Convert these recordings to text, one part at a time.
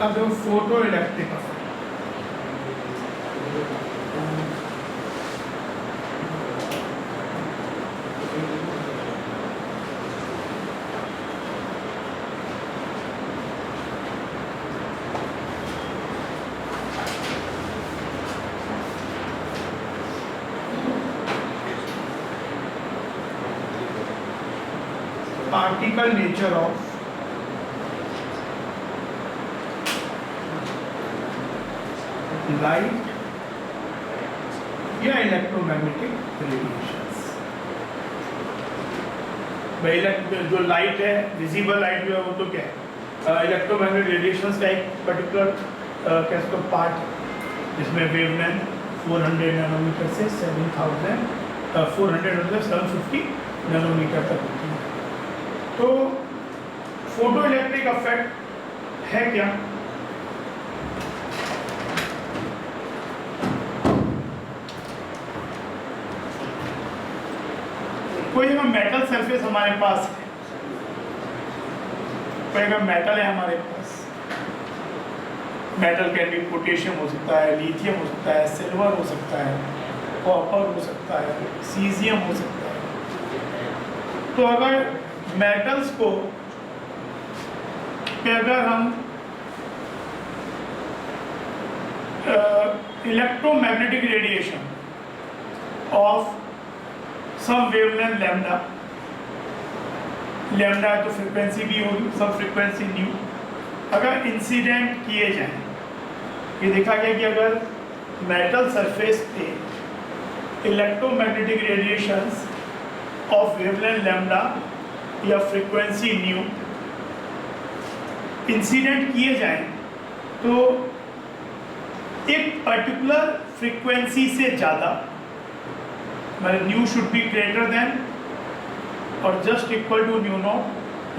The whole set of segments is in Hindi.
था जो photo electric affect. Particle nature of light या इलेक्ट्रोमैग्नेटिक रेडिएशंस। जो लाइट है, विजिबल लाइट जो है वो तो क्या है, इलेक्ट्रोमैग्नेटिक रेडिएशंस का एक पर्टिकुलर कैसे पार्ट जिसमें वेवलेंथ 400 नैनोमीटर से 750 नैनोमीटर तक होती है। तो फोटो इलेक्ट्रिक इफेक्ट है क्या? कोई अगर मेटल सरफेस हमारे पास है, कोई अगर मेटल है हमारे पास, मेटल कैन बी पोटेशियम हो सकता है, लिथियम हो सकता है, सिल्वर हो सकता है, कॉपर हो सकता है, सीजियम हो सकता है। तो अगर मेटल्स को अगर हम electromagnetic radiation of some wavelength lambda, lambda तो फ्रीक्वेंसी भी होगी, सम फ्रीक्वेंसी न्यू, अगर इंसिडेंट किए जाएं, ये देखा गया कि अगर मेटल सरफेस पे electromagnetic radiations of wavelength lambda या फ्रीक्वेंसी न्यू इंसिडेंट किए जाएं तो एक पर्टिकुलर फ्रीक्वेंसी से ज़्यादा, मतलब nu should be greater than और just equal to nu naught,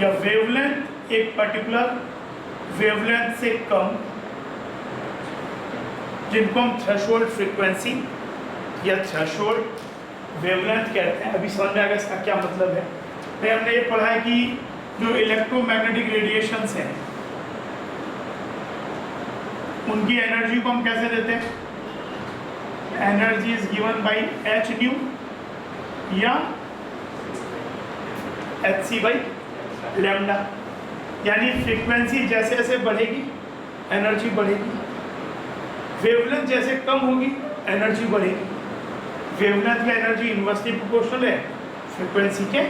या वेवलेंथ एक पर्टिकुलर वेवलेंथ से कम, जिनको हम थ्रेशोल्ड फ्रीक्वेंसी या थ्रेशोल्ड वेवलेंथ कहते हैं। अभी समझ में आ गया इसका क्या मतलब है? फिर हमने ये पढ़ा है कि जो इलेक्ट्रोमैग्नेटिक रेडिएशंस हैं उनकी एनर्जी को हम कैसे देते हैं? Energy is given by H new या एच सी बाई लैम्डा, यानी फ्रीक्वेंसी जैसे जैसे बढ़ेगी एनर्जी बढ़ेगी, वेवलेंथ जैसे कम होगी एनर्जी बढ़ेगी। वेवलेंथ में एनर्जी इनवर्सली प्रोपोर्शनल है, फ्रीक्वेंसी के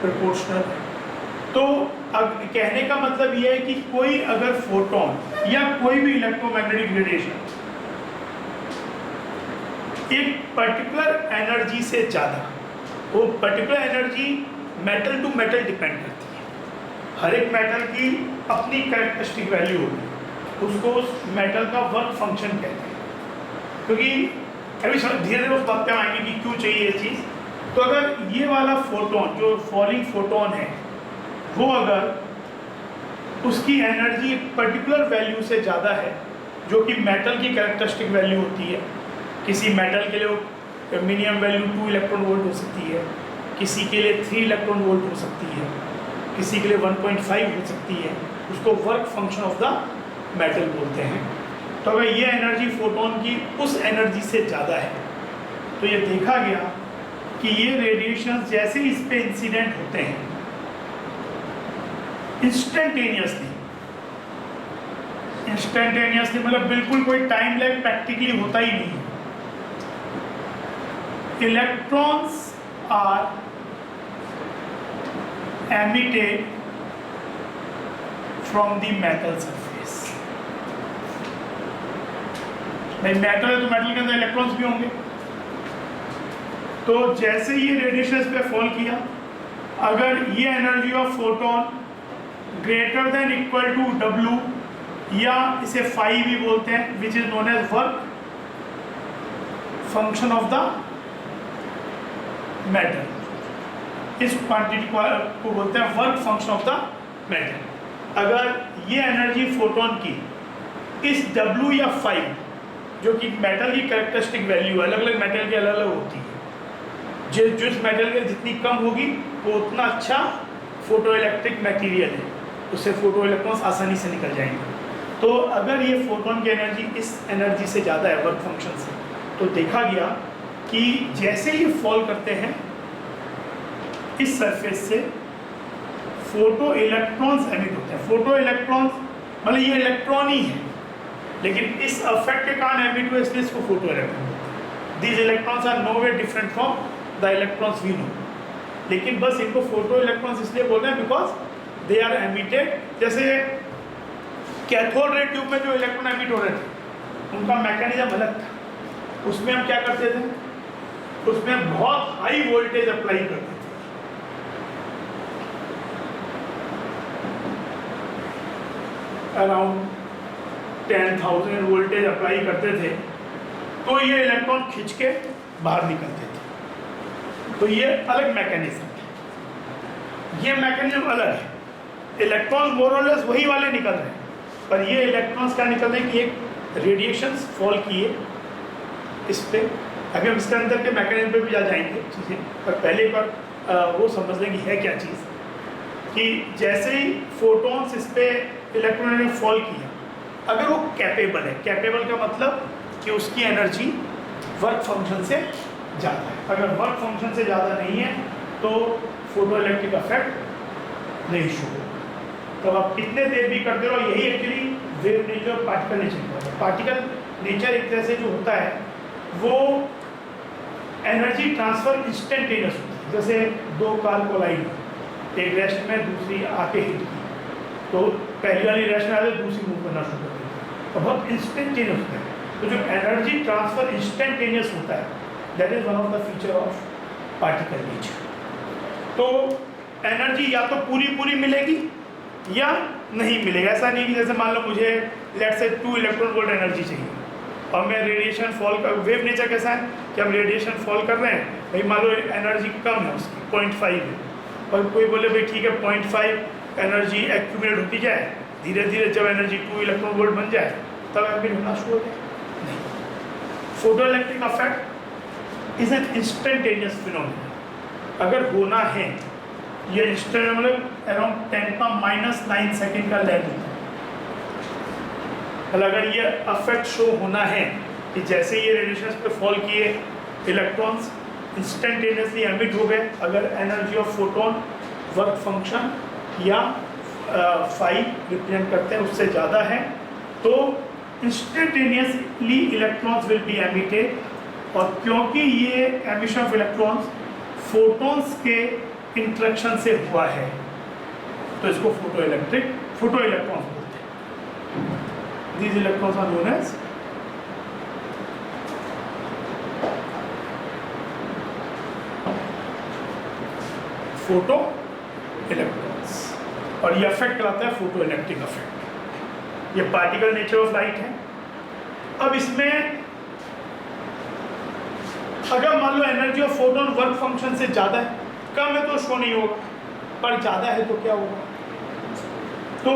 प्रोपोर्शनल है। तो अब कहने का मतलब यह है कि कोई अगर फोटोन या कोई भी इलेक्ट्रोमैग्नेटिक रेडिएशन एक पर्टिकुलर एनर्जी से ज़्यादा, वो particular energy metal to metal depend करती है। हर एक मेटल की अपनी कैरेक्टरिस्टिक वैल्यू होगी, उसको उस मेटल का वर्क फंक्शन कहते हैं। क्योंकि अभी धीरे धीरे उस बात पे आएंगे कि क्यों चाहिए ये चीज़। तो अगर ये वाला फोटोन जो फॉलिंग फोटोन है वो अगर उसकी एनर्जी एक पर्टिकुलर वैल्यू से ज़्यादा है, जो कि मेटल की कैरेक्टरिस्टिक वैल्यू होती है, किसी मेटल के लिए मिनिमम वैल्यू 2 इलेक्ट्रॉन वोल्ट हो सकती है, किसी के लिए 3 इलेक्ट्रॉन वोल्ट हो सकती है, किसी के लिए 1.5 हो सकती है, उसको work function of the metal बोलते हैं। तो अगर ये एनर्जी फोटोन की उस एनर्जी से ज़्यादा है तो ये देखा गया कि ये रेडिएशन जैसे इस पे इंसिडेंट होते हैं इंस्टेंटेनियसली मतलब बिल्कुल कोई टाइम लैग प्रैक्टिकली होता ही नहीं है। Electrons are emitted from the metal surface. भाई मेटल है तो मेटल के अंदर इलेक्ट्रॉन्स भी होंगे। तो जैसे ये रेडिएशन इस पे फॉल किया, अगर ये energy of photon greater than equal to W, या इसे फाई भी बोलते हैं, which is known as work function of the metal, इस क्वांटिटी को बोलते हैं work function of the metal. अगर ये एनर्जी फोटोन की इस W या फाई, जो कि मेटल की कैरेक्टरिस्टिक वैल्यू अलग अलग मेटल की अलग अलग होती है, जिस मेटल के जितनी कम होगी वो उतना अच्छा फोटो इलेक्ट्रिक मटेरियल है, उससे फोटो इलेक्ट्रॉन्स आसानी से निकल जाएंगे। तो अगर ये फोटोन की एनर्जी इस एनर्जी से ज़्यादा है वर्क फंक्शन से, तो देखा गया कि जैसे ही फॉल करते हैं इस सरफेस से फोटो इलेक्ट्रॉन्स एमिट होते हैं। फोटो इलेक्ट्रॉन्स मतलब ये इलेक्ट्रॉन ही है, लेकिन इस अफेक्ट के कारण एमिट हुए, इसलिए इसको फोटो इलेक्ट्रॉन बोलते हैं। These electrons are no way different from the electrons we know, लेकिन बस इनको फोटो इलेक्ट्रॉन्स इसलिए बोलते हैं बिकॉज दे आर एमिटेड। जैसे कैथोड रे ट्यूब में जो इलेक्ट्रॉन एमिट हो रहे थे उनका मैकेनिज्म अलग था। उसमें हम क्या करते थे, उसमें बहुत हाई वोल्टेज अप्लाई करते थे। अराउंड 10,000 वोल्टेज अप्लाई करते थे, तो ये इलेक्ट्रॉन खींच के बाहर निकलते थे। तो ये अलग मैकेनिज्म है, ये मैकेनिज्म अलग है। इलेक्ट्रॉन्स मोर और लेस वही वाले निकल रहे हैं, पर ये इलेक्ट्रॉन्स क्या निकल रहे हैं कि एक रेडिएशंस फॉल किए इस पे। अभी हम इसके अंदर के मैकेनिज्म पे भी जा जाएंगे चीज़ें, पर पहले एक बार वो समझ लें कि है क्या चीज़, कि जैसे ही फोटोन्स इस पे इलेक्ट्रॉन ने फॉल किया, अगर वो कैपेबल है, कैपेबल का मतलब कि उसकी एनर्जी वर्क फंक्शन से ज़्यादा है। अगर वर्क फंक्शन से ज़्यादा नहीं है तो फोटो इलेक्ट्रिक इफेक्ट नहीं शो होगा। तो आप कितने देर भी करते रहो, यही एक्चुअली वेव नेचर और पार्टिकल नेचर होता है। पार्टिकल नेचर एक तरह से जो होता है वो एनर्जी ट्रांसफर इंस्टेंटेनियस होती है। जैसे दो कार कोलाइड, एक रेस्ट में दूसरी आके हिट की, तो पहली वाली रेस्ट में आते दूसरी मूव करना शुरू कर देती है, तो बहुत इंस्टेंटेनियस होता है। तो जो एनर्जी ट्रांसफर इंस्टेंटेनियस होता है, that is one of the feature of particle nature. तो एनर्जी या तो पूरी मिलेगी या नहीं मिलेगा। ऐसा नहीं कि जैसे मान लो मुझे let's say 2 electron volt energy चाहिए और मैं रेडिएशन फॉल कर, वेव नेचर कैसा है कि हम रेडिएशन फॉल कर रहे हैं, भाई मान लो एनर्जी कम है उसकी 0.5 है, और कोई बोले भाई ठीक है 0.5 एनर्जी एक्यूमुलेट होती जाए, धीरे धीरे जब एनर्जी 2 इलेक्ट्रॉन वोल्ट बन जाए तब एमिट होना शुरू हो जाए। नहीं, photo electric effect is an instantaneous phenomena. अगर होना है, ये इंस्टेंट मतलब अराउंड 10⁻⁹ सेकेंड का लैग होता है। मतलब अगर ये अफेक्ट शो होना है कि जैसे ये रेडिएशन पे फॉल किए इलेक्ट्रॉन्स इंस्टेंटेनियसली एमिट हो गए, अगर energy of photon work function या फाई रिप्रेजेंट करते हैं उससे ज़्यादा है, तो instantaneously electrons will be emitted. और क्योंकि ये एमिशन ऑफ इलेक्ट्रॉन्स फोटोन्स के इंटरेक्शन से हुआ है, तो इसको फोटो इलेक्ट्रॉन्स बोलते हैं। These electrons are known as photo electrons, और ये अफेक्ट कराता है फोटो इलेक्ट्रिक अफेक्ट। ये पार्टिकल नेचर ऑफ लाइट है। अब इसमें अगर मान लो energy of photon work function से ज़्यादा है, कम है तो शो नहीं होगा, पर ज़्यादा है तो क्या होगा। तो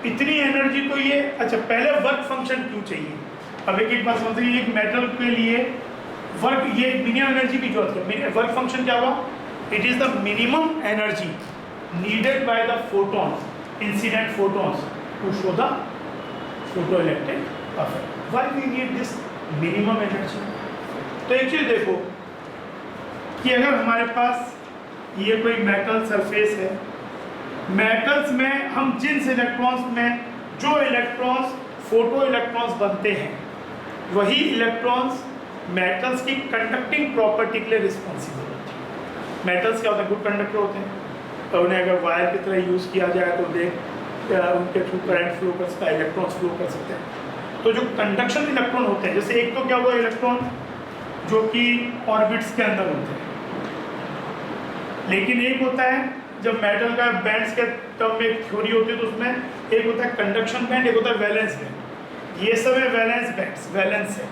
इतनी एनर्जी तो ये, अच्छा पहले वर्क फंक्शन क्यों चाहिए। अब एक बात समझिए, एक मेटल के लिए वर्क, ये मिनिमम एनर्जी की जरूरत है। वर्क फंक्शन क्या हुआ, it is the minimum energy needed by the photons, incident photons, to show the photoelectric effect. Why we need this minimum energy? तो एक चीज देखो कि अगर हमारे पास ये कोई मेटल सरफेस है, मेटल्स में हम जिन इलेक्ट्रॉन्स में जो इलेक्ट्रॉन्स फोटो इलेक्ट्रॉन्स बनते हैं, वही इलेक्ट्रॉन्स मेटल्स की कंडक्टिंग प्रॉपर्टी के लिए रिस्पॉन्सिबल होते हैं। मेटल्स क्या होते हैं, गुड कंडक्टर होते हैं, तो उन्हें अगर वायर की तरह यूज़ किया जाए तो उनके थ्रू करंट फ्लो कर सकता है, इलेक्ट्रॉन्स फ्लो कर सकते हैं। तो जो कंडक्शन इलेक्ट्रॉन होते हैं, जैसे एक तो क्या हुआ इलेक्ट्रॉन जो कि ऑर्बिट्स के अंदर होते हैं, लेकिन एक होता है जब मेटल का बैंड्स के टर्म में एक थ्योरी होती है, तो उसमें एक होता है कंडक्शन बैंड, एक होता है वैलेंस बैंड। ये सब है वैलेंस बैंड्स, वैलेंस है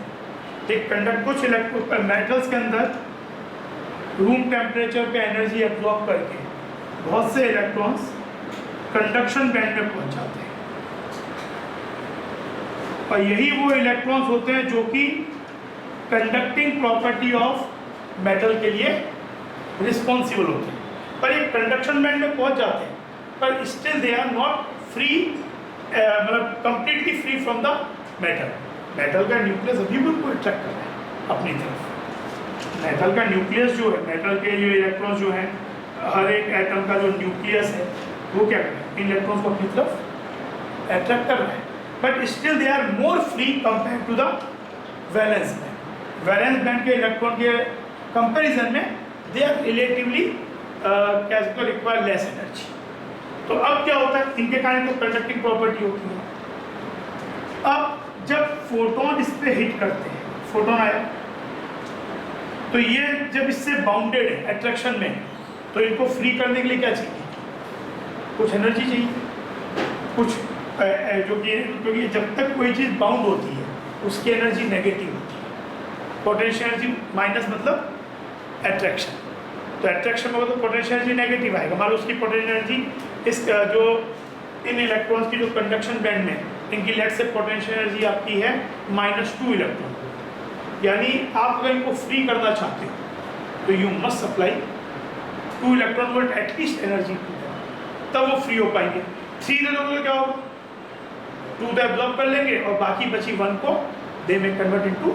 ठीक। कुछ इलेक्ट्रॉन मेटल्स के अंदर रूम टेम्परेचर पे एनर्जी एब्जॉर्ब करके बहुत से इलेक्ट्रॉन्स कंडक्शन बैंड में पहुंच जाते हैं, और यही वो इलेक्ट्रॉन्स होते हैं जो कि कंडक्टिंग प्रॉपर्टी ऑफ मेटल के लिए रिस्पॉन्सिबल होते हैं। पर ये कंडक्शन बैंड में पहुंच जाते हैं, पर still they are not free मतलब completely free from the metal. Metal का न्यूक्लियस अभी भी उनको अट्रैक्ट कर रहा है अपनी तरफ। मेटल का न्यूक्लियस जो है, मेटल के जो इलेक्ट्रॉन्स जो हैं, हर एक एटम का जो न्यूक्लियस है वो क्या कर रहा है, इन इलेक्ट्रॉन्स को अपनी तरफ अट्रैक्ट कर रहा है, but still they are more free compare to the valence band. Valence band के इलेक्ट्रॉन के कंपैरिजन में दे आर रिलेटिवली क्या सकते हो, रिक्वायर लेस एनर्जी। तो अब क्या होता है, इनके कारण तो कंडक्टिंग प्रॉपर्टी होती है। अब जब फोटोन इस पे हिट करते हैं, फोटोन आया तो ये जब इससे बाउंडेड है अट्रैक्शन में, तो इनको फ्री करने के लिए क्या चाहिए, कुछ एनर्जी चाहिए, कुछ जो कि क्योंकि जब तक कोई चीज़ बाउंड होती है उसकी एनर्जी नेगेटिव होती है। पोटेंशियल एनर्जी माइनस मतलब अट्रैक्शन, तो अट्रैक्शन में तो पोटेंशियल एनर्जी नेगेटिव आएगा। मान लो उसकी पोटेंशियल एनर्जी इस जो इन इलेक्ट्रॉन्स की जो कंडक्शन बैंड में इनकी लेट से पोटेंशियल एनर्जी आपकी है -2 इलेक्ट्रॉन, यानी आप अगर इनको फ्री करना चाहते हो तो you must supply 2 electron volt at least energy, तब वो फ्री हो पाएंगे। 3 दे दोगे तो क्या होगा, 2 तो एब्जॉर्ब कर लेंगे और बाकी बची 1 को दे में कन्वर्ट इनटू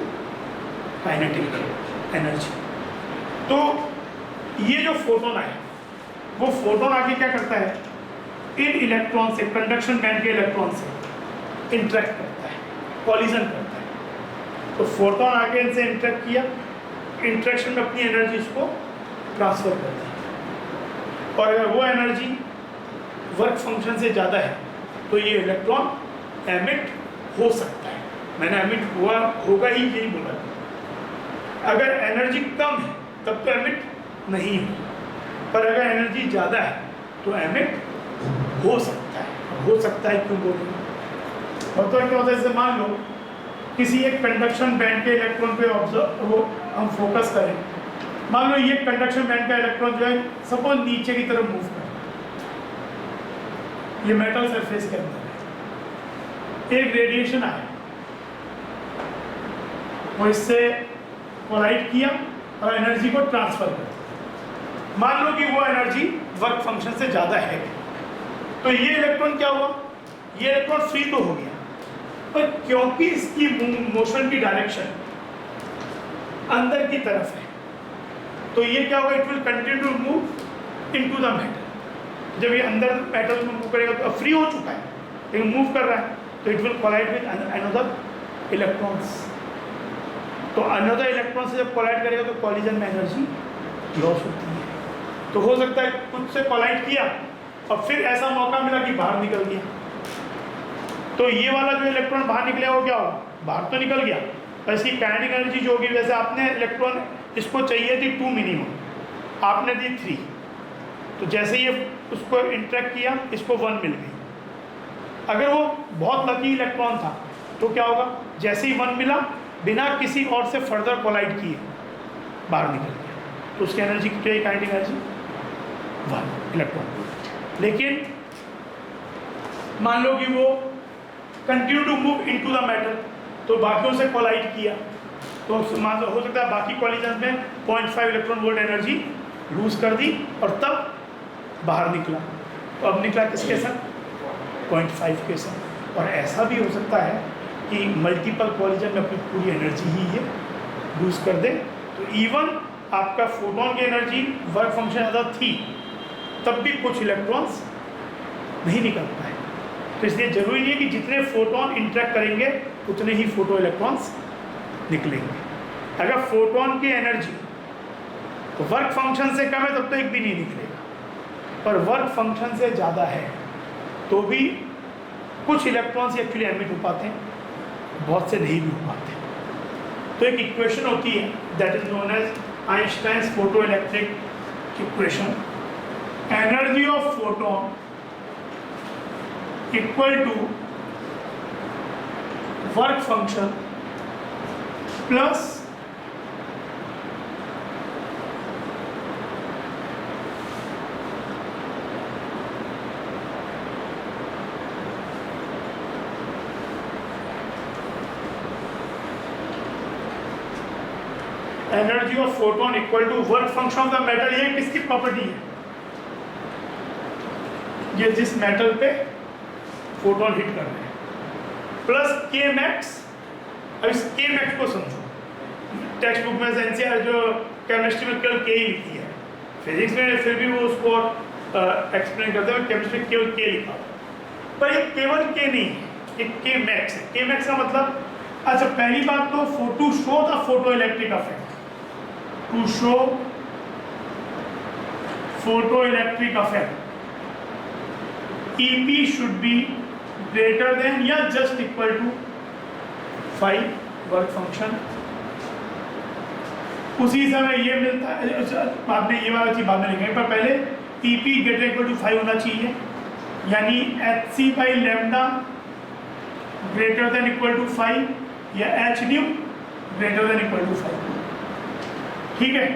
काइनेटिक एनर्जी। तो ये जो फोटोन आए, वो फोटोन आके क्या करता है, इन इलेक्ट्रॉन से, कंडक्शन बैंड के इलेक्ट्रॉन से इंटरेक्ट करता है, कॉलिजन करता है। तो फोटोन आके इनसे इंटरेक्ट किया, इंटरेक्शन में अपनी एनर्जी इसको ट्रांसफर करता है, और अगर वो एनर्जी वर्क फंक्शन से ज़्यादा है तो ये इलेक्ट्रॉन एमिट हो सकता है। मैंने एमिट हुआ होगा ही यही बोला। अगर एनर्जी कम है तब तो एमिट नहीं हो, पर अगर एनर्जी ज़्यादा है तो एमिट हो सकता है। हो सकता है क्यों बोल रहे हैं, और तो क्या होता है, जैसे मान लो किसी एक कंडक्शन बैंड के इलेक्ट्रॉन पे ऑब्जर्व वो हम फोकस करें, मान लो ये कंडक्शन बैंड का इलेक्ट्रॉन जो है सपोज नीचे की तरफ मूव कर, ये मेटल सरफेस के अंदर है, एक रेडिएशन आया, वो इससे कोलाइड किया और एनर्जी को ट्रांसफर कर दिया। मान लो कि वो एनर्जी वर्क फंक्शन से ज़्यादा है, तो ये इलेक्ट्रॉन क्या हुआ, ये इलेक्ट्रॉन फ्री तो हो गया, पर क्योंकि इसकी मोशन की डायरेक्शन अंदर की तरफ है, तो ये क्या होगा, it will continue to move into the metal. जब ये अंदर मेटल में मूव करेगा तो अब फ्री हो चुका है लेकिन मूव कर रहा है, तो it will collide with another electrons. तो अनदर इलेक्ट्रॉन से जब कोलाइड करेगा तो कॉलिजन में एनर्जी लॉस होती है। तो हो सकता है कुछ से कोलाइड किया और फिर ऐसा मौका मिला कि बाहर निकल गया, तो ये वाला जो इलेक्ट्रॉन बाहर निकलेगा वो क्या होगा, बाहर तो निकल गया, और इसकी काइनेटिक एनर्जी जो होगी, वैसे आपने इलेक्ट्रॉन इसको चाहिए थी 2 मिनिमम, आपने दी 3, तो जैसे ये उसको इंटरेक्ट किया इसको 1 मिल गई। अगर वो बहुत लकी इलेक्ट्रॉन था तो क्या होगा, जैसे ही 1 मिला बिना किसी और से फर्दर कोलाइड किए बाहर निकल गया, तो उसकी एनर्जी क्या है, काइनेटिक एनर्जी 1 इलेक्ट्रॉन। लेकिन मान लो कि वो continue to move into the metal, तो बाकियों से कोलाइड किया, तो मान लो हो सकता है बाकी कॉलिजन में 0.5 इलेक्ट्रॉन वोल्ट एनर्जी लूज कर दी और तब बाहर निकला। तो अब निकला किसके साथ, 0.5 के साथ। और ऐसा भी हो सकता है कि मल्टीपल कॉलिजन में अपनी पूरी एनर्जी ही ये लूज कर दे, तो इवन आपका फोटोन की एनर्जी वर्क फंक्शन ज़्यादा थी तब भी कुछ इलेक्ट्रॉन्स नहीं निकल पाए। तो इसलिए जरूरी नहीं है कि जितने फोटोन इंटरेक्ट करेंगे उतने ही फोटो इलेक्ट्रॉन्स निकलेंगे। अगर फोटोन की एनर्जी तो वर्क फंक्शन से कम है तब तो एक भी नहीं निकलेगा, पर वर्क फंक्शन से ज़्यादा है तो भी कुछ इलेक्ट्रॉन्स एक्चुअली एमिट हो पाते हैं, बहुत से नहीं भी हो पाते। तो एक इक्वेशन होती है that is known as Einstein's photo electric equation. Energy of photon equal to work function plus energy of photon equal to work function of the metal. ये किसकी प्रॉपर्टी है, ये जिस मेटल पे फोटोन हिट कर रहे हैं, प्लस के मैक्स। अब इस के मैक्स को समझो, टेक्स्ट बुक में एनसीआर जो केमिस्ट्री में केवल के ही लिखी है, फिजिक्स में फिर भी वो उसको एक्सप्लेन करते हैं, केमिस्ट्री में केवल के लिखा, पर ये केवल के नहीं है, ये के मैक्स है। के मैक्स का मतलब, अच्छा पहली बात तो to show the photo electric effect, to show photo electric effect EP should be greater than या just equal to 5 work function. उसी समय ये मिलता है, बाद में ये वाला चीज बाद में लिखेंगे, पर पहले EP greater equal to 5 होना चाहिए, यानी HC by lambda greater than equal to 5 या H nu greater than equal to 5। ठीक है,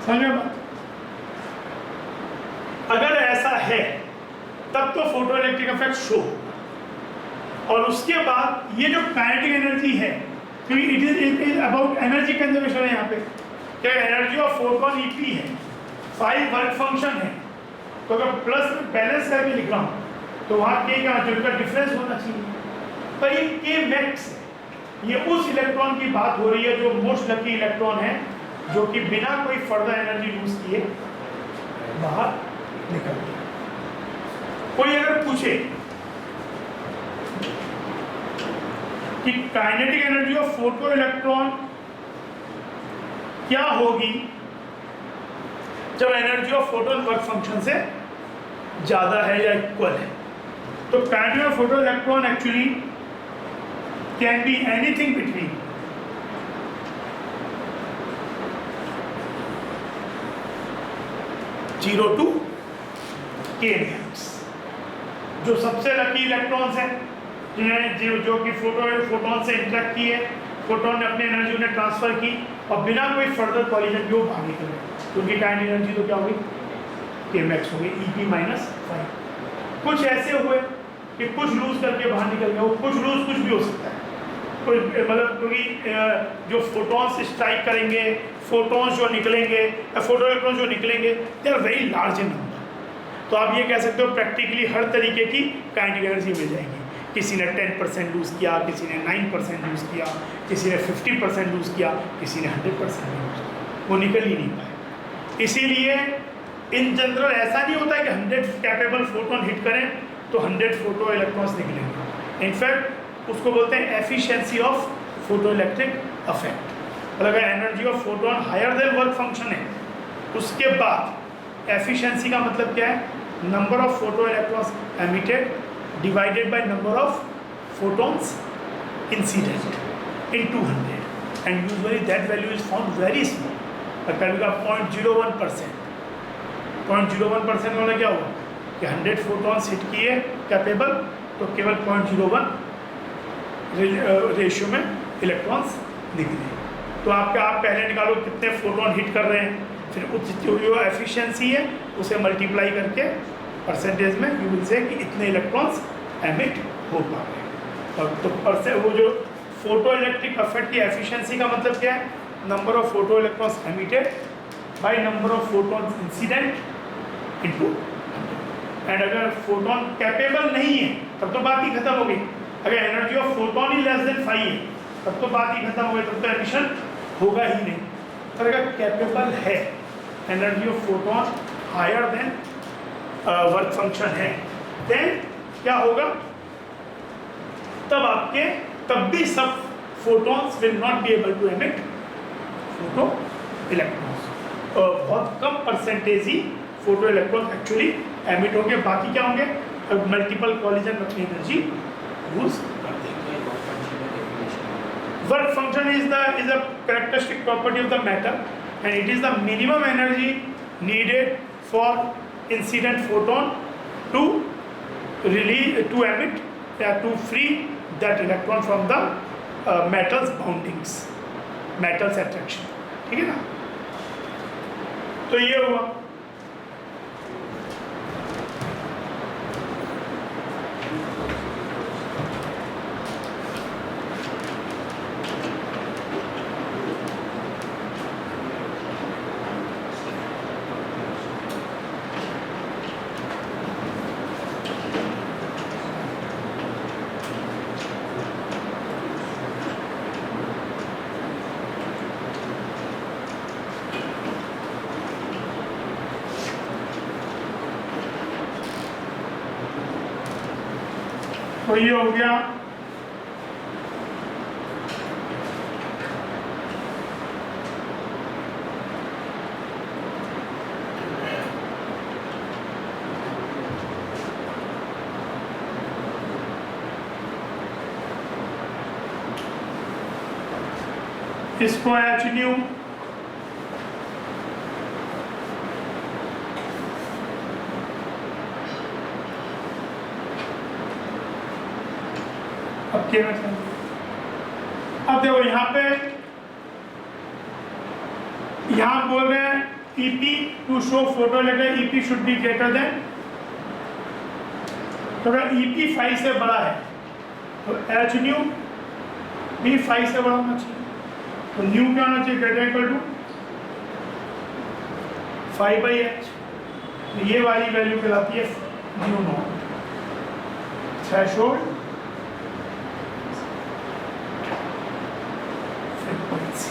समझ में बात? अगर ऐसा है तब तो फोटो इलेक्ट्रिक इफेक्ट शो होगा। और उसके बाद ये जो काइनेटिक एनर्जी है, क्योंकि it is about energy conservation है यहाँ पे, क्या एनर्जी ऑफ फोटोन EP है, 5 वर्क फंक्शन है, तो अगर प्लस बैलेंस करके लिख रहा हूँ तो वहाँ के क्या जो इनका डिफरेंस होना चाहिए, पर ये के मैक्स है, ये उस इलेक्ट्रॉन की बात हो रही है जो मोस्ट लकी इलेक्ट्रॉन है, जो कि बिना कोई फर्दर एनर्जी लूज किए बाहर निकल गया। कोई अगर पूछे कि kinetic energy of photo electron क्या होगी जब energy of photon work function से ज्यादा है या इक्वल है, तो kinetic of photo electron actually can be anything between 0 to k max. जो सबसे लकी इलेक्ट्रॉन्स हैं जिन्हें जो कि फोटोन से इंटरेक्ट किए, फोटोन ने अपनी एनर्जी उन्हें ट्रांसफर की और बिना कोई फर्दर कॉलिजन के वो भाग निकले, तो उनकी काइनेटिक एनर्जी तो क्या होगी, के मैक्स हो गई EP-5। कुछ ऐसे हुए कि कुछ लूज करके बाहर निकल गया, वो कुछ लूज कुछ भी हो सकता है, कोई मतलब, क्योंकि जो फोटोन्स स्ट्राइक करेंगे, फोटोन्स जो निकलेंगे, फोटो इलेक्ट्रॉन जो निकलेंगे, they are very large in number. तो आप ये कह सकते हो प्रैक्टिकली हर तरीके की काइनेटिक एनर्जी मिल जाएगी। किसी ने 10% लूज किया, किसी ने 9% लूज किया, किसी ने 50% लूज किया, किसी ने 100% लूज किया, वो निकल ही नहीं पाए। इसीलिए इन जनरल ऐसा नहीं होता है कि 100 कैपेबल फोटोन हिट करें तो 100 फोटो इलेक्ट्रॉन्स निकलेंगे। इनफैक्ट उसको बोलते हैं efficiency of photo electric effect. अगर energy of photon higher than work function है, उसके बाद एफिशिएंसी का मतलब क्या है, number of photo electrons emitted divided by number of photons incident in 200, and usually that value is found very small. कभी का 0.01%, 0.01% वाला क्या हुआ कि 100 फोटोन्स हिट किए कैपेबल, तो केवल 0.01 रेशियो में इलेक्ट्रॉन्स निकले। तो आप पहले निकालो कितने फोटोन हिट कर रहे हैं, फिर उस जो एफिशिएंसी है उसे मल्टीप्लाई करके परसेंटेज में यू विल से कि इतने इलेक्ट्रॉन्स एमिट हो पा रहे हैं। और तो वो जो फोटो इलेक्ट्रिक इफेक्ट की एफिशिएंसी का मतलब क्या है, number of photo electrons emitted by number of photons incident into. And अगर फोटोन कैपेबल नहीं है तब तो बात ही खत्म हो गई। अगर energy of photon he less than 5 है तब तो बात ही खत्म हो गई, तब तो एमिशन होगा ही नहीं। तो अगर कैपेबल है, energy of photon higher than work function है, देन क्या होगा, तब भी सब photons will not be able to emit photo electrons. बहुत कम परसेंटेज ही फोटो इलेक्ट्रॉन एक्चुअली एमिट होंगे, बाकी क्या होंगे, मल्टीपल कॉलिजन में अपनी एनर्जी यूज कर देंगे। Work function is a characteristic property of the matter and it is the minimum energy needed for incident photon to emit या to free that electron from the metals boundings, metals attraction. ठीक है ना, तो ये हुआ। तो ये हो गया इसको एच न्यू अब देखो यहाँ पे यहाँ बोल रहे हैं EP to show photo letter EP should be greater than, तो अगर ईपी 5 से बड़ा है तो एच न्यू भी 5 से बड़ा होना चाहिए। तो न्यू क्या होना चाहिए? Greater equal to 5/h। तो ये वाली वैल्यू कहलाती है nu naught threshold frequency.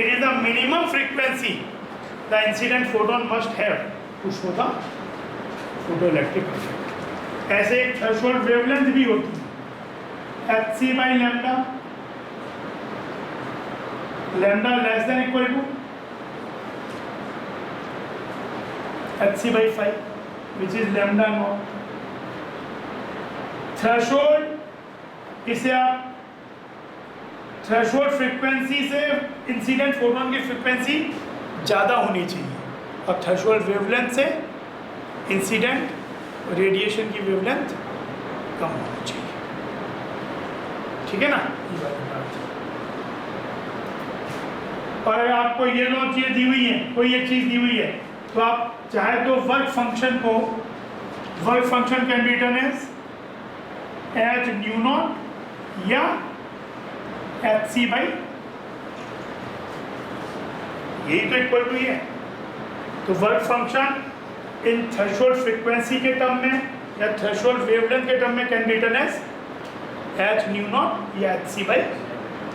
It is the minimum frequency the incident photon must have to show the photoelectric effect. ऐसे एक थ्रेशोल्ड वेवलेंथ भी होती है hc/λ, lambda less than equal to hc/5 which is lambda naught. Threshold इसे आप थ्रेशोल्ड फ्रीक्वेंसी से इंसिडेंट फोटोन की फ्रीक्वेंसी ज़्यादा होनी चाहिए और थ्रेशोल्ड वेवलेंथ से इंसिडेंट रेडिएशन की वेवलेंथ कम होनी चाहिए। ठीक है ना, ये वाली बात। और अगर आपको ये दोनों चीज़ें दी हुई हैं, कोई एक चीज़ दी हुई है, तो आप चाहे तो work function can be written as nu naught या hc बाई, यही तो इक्वल टू है। तो work function in threshold frequency के टर्म में या थ्रेशोल्ड वेवलेंथ के टर्म में can be written as h nu naught या hc by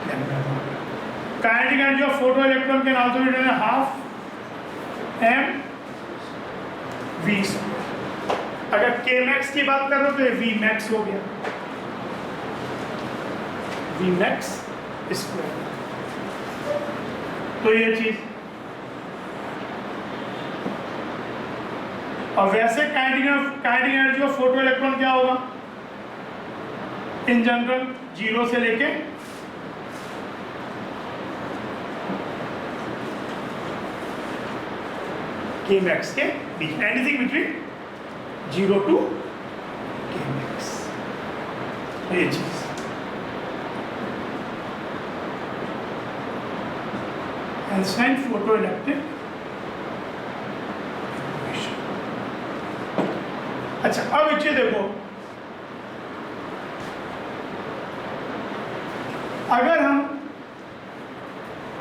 lambda naught. Kinetic energy of photo electron can also be written half m v। अगर k max की बात करो तो ये v max हो गया, v max स्क्वायर। तो ये चीज, और वैसे kinetic energy of photo electron क्या होगा इन जनरल? 0 से लेके k max के बीच, anything between 0 to k max। ये चीज Einstein photoelectric equation। अच्छा, अब एक चीज देखो, अगर हम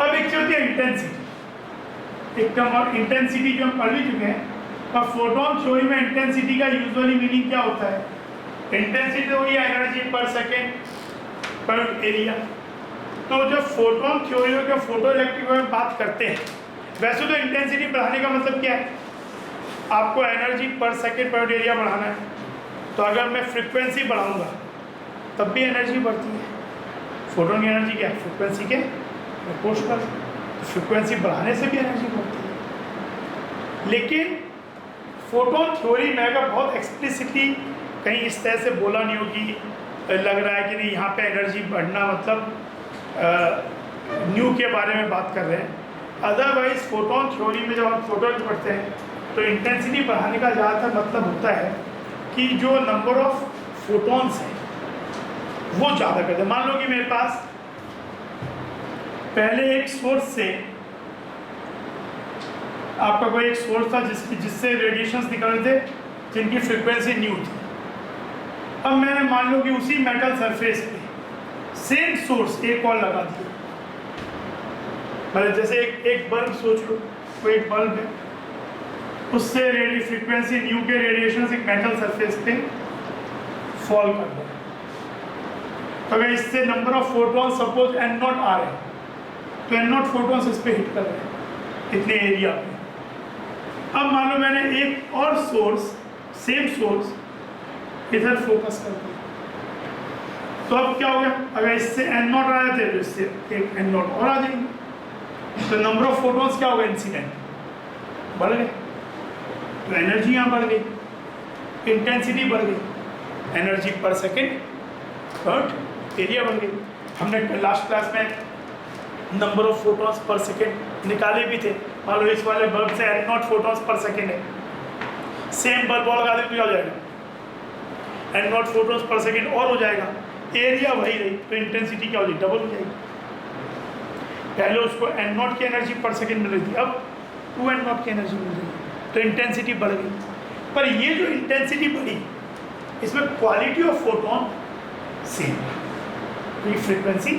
अब एक चीज होती है इंटेंसिटी, एक टर्म और इंटेंसिटी जो हम पढ़ भी चुके हैं। और फोटोन थ्योरी में इंटेंसिटी का यूजुअली मीनिंग क्या होता है? इंटेंसिटी तो ये एनर्जी पर सेकेंड पर एरिया। तो जब फोटोन थ्योरी के फोटो इलेक्ट्रिक में बात करते हैं, वैसे तो इंटेंसिटी बढ़ाने का मतलब क्या है? आपको एनर्जी पर सेकेंड पर एरिया बढ़ाना है। तो अगर मैं फ्रीक्वेंसी बढ़ाऊंगा तब भी एनर्जी बढ़ती है। फोटोन की एनर्जी क्या है? फ्रीक्वेंसी के प्रोपोर्शनल। तो फ्रीक्वेंसी बढ़ाने से भी एनर्जी बढ़ती है। लेकिन फोटोन थ्योरी में अगर बहुत एक्सप्लिसिटली कहीं इस तरह से बोला नहीं हो कि लग रहा है कि नहीं यहाँ पे एनर्जी बढ़ना मतलब न्यू के बारे में बात कर रहे हैं। अदरवाइज फोटोन थ्योरी में जब हम फोटोन पढ़ते हैं तो इंटेंसिटी बढ़ाने का ज़्यादातर मतलब होता है कि जो नंबर ऑफ फोटोन्स हैं वो ज़्यादा करते हैं। मान लो कि मेरे पास पहले एक सोर्स से, आपका कोई एक सोर्स था जिससे रेडिएशंस निकल रहे थे जिनकी फ्रीक्वेंसी न्यू थी। अब मैंने मान लो कि उसी मेटल सरफेस पे सेम सोर्स एक और लगा दिया। मतलब जैसे एक बल्ब सोच लो, कोई एक बल्ब है, उससे फ्रीक्वेंसी न्यू के रेडिएशन एक मेटल सरफेस पे फॉल कर दो। तो अगर इससे number of photon suppose n naught आ रहे हैं तो n नॉट फोटोन्स इस पे हिट कर रहे हैं इतने एरिया पे। अब मान लो मैंने एक और सोर्स, सेम सोर्स इधर फोकस कर दिया, तो अब क्या हो गया, अगर इससे एन नॉट आ रहे थे तो इससे एक एन नॉट और आ जाएंगे, तो नंबर ऑफ फोटॉन्स क्या होगा, इंसिडेंट बढ़ गए, तो एनर्जी यहाँ बढ़ गई, इंटेंसिटी बढ़ गई, एनर्जी पर सेकेंड बट एरिया बढ़ गई। हमने लास्ट क्लास में number of photons per second निकाले भी थे। मान लो इस वाले बल्ब से N naught photons per second है, सेम बल्ब और लगा दें तो क्या हो जाएगा, N naught photons per second और हो जाएगा, एरिया वही रही तो इंटेंसिटी क्या हो जाएगी, डबल हो जाएगी। पहले उसको एन नॉट की एनर्जी पर सेकेंड मिल रही थी, अब 2 एन नॉट की एनर्जी मिल रही है, तो इंटेंसिटी बढ़ गई। पर ये जो इंटेंसिटी बढ़ी इसमें क्वालिटी ऑफ फोटोन सेम, कोई फ्रीक्वेंसी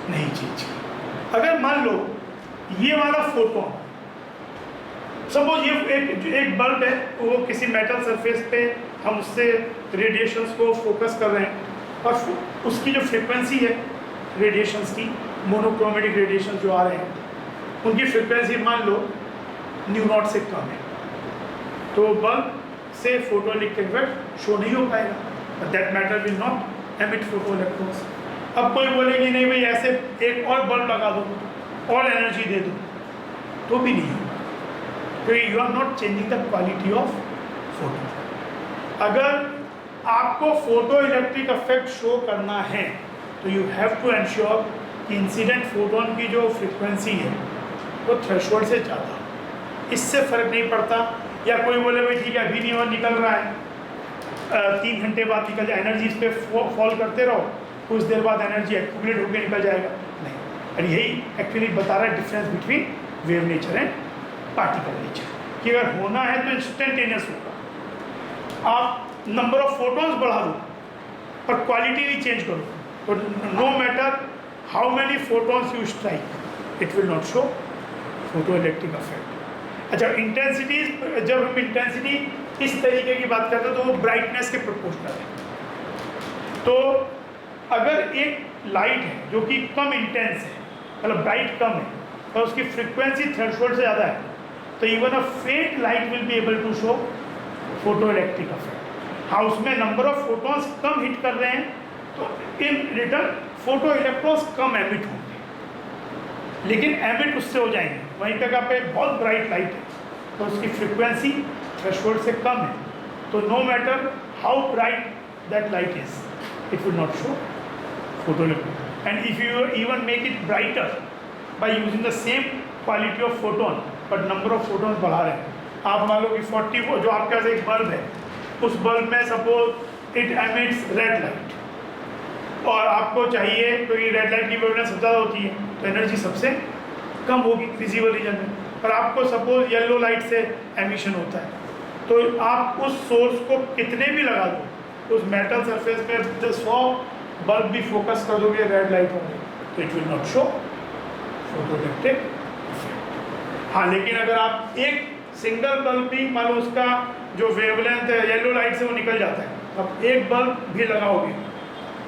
नहीं चेंज की। अगर मान लो ये वाला फोटोन, सपोज ये एक बल्ब है, वो किसी मेटल सरफेस पे हम उससे रेडिएशंस को फोकस कर रहे हैं और उसकी जो फ्रीक्वेंसी है रेडिएशंस की, मोनोक्रोमेटिक रेडिएशन जो आ रहे हैं उनकी फ्रीक्वेंसी मान लो न्यू नॉट से कम है, तो बल्ब से फोटोइलेक्ट्रिक इफेक्ट शो नहीं हो पाएगा, that matter will not emit photo electrons. अब कोई बोलेगी नहीं भाई ऐसे एक और बल्ब लगा दो और एनर्जी दे दो, तो भी नहीं होगा, क्योंकि you are not changing the quality of photo. अगर आपको फोटो इलेक्ट्रिक इफेक्ट शो करना है तो यू हैव टू एंश्योर कि इंसिडेंट फोटोन की जो फ्रीक्वेंसी है वो थ्रेशोल्ड से ज़्यादा, इससे फ़र्क नहीं पड़ता। या कोई बोले भाई ठीक है अभी नहीं और निकल रहा है, 3 घंटे बाद निकल जाए, एनर्जी इस पर फॉल करते रहो, कुछ देर बाद एनर्जी एक्यूमुलेट होकर निकल जाएगा, नहीं। और यही एक्चुअली बता रहा है difference between wave nature and particle nature, कि अगर होना है तो इंस्टेंटेनियस होगा। आप नंबर ऑफ फोटोन्स बढ़ा दो पर क्वालिटी नहीं चेंज करो, तो no matter how many photons you strike it will not show photo electric effect. अच्छा, इंटेंसिटी, जब हम इंटेंसिटी इस तरीके की बात करते हैं तो वो ब्राइटनेस के प्रोपोर्शनल है। तो अगर एक लाइट है जो कि कम इंटेंस है, मतलब ब्राइट कम है और उसकी फ्रीक्वेंसी थ्रेशोल्ड से ज़्यादा है, तो even a faint light will be able to show photo electric effect. हाँ, उसमें नंबर ऑफ फोटॉन्स कम हिट कर रहे हैं तो इन रिटर्न फोटो इलेक्ट्रॉन्स कम एमिट होंगे, लेकिन एमिट उससे हो जाएंगे। वहीं तक आप एक बहुत ब्राइट लाइट है तो उसकी फ्रीक्वेंसी थ्रेशोल्ड से कम है, तो no matter how bright that light is it will not show photo electric. And if you even make it brighter by using the same quality of photon but number of photons बढ़ा रहे हैं, आप मान लो कि 40 जो आपके पास एक बल्ब है, उस बल्ब में suppose it emits red light और आपको चाहिए, क्योंकि रेड लाइट की वेवलेंथ सबसे ज़्यादा होती है तो एनर्जी सबसे कम होगी विजिबल रीजन में, और आपको सपोज येलो लाइट से एमिशन होता है, तो आप उस सोर्स को कितने भी लगा दो उस मेटल सरफेस पे 100 बल्ब भी फोकस कर दोगे रेड लाइट होंगे तो it will not show photo electric effect. हाँ, लेकिन अगर आप एक सिंगल बल्ब भी मान लो उसका जो वेवलेंथ है येलो लाइट से वो निकल जाता है, अब एक बल्ब भी लगाओगे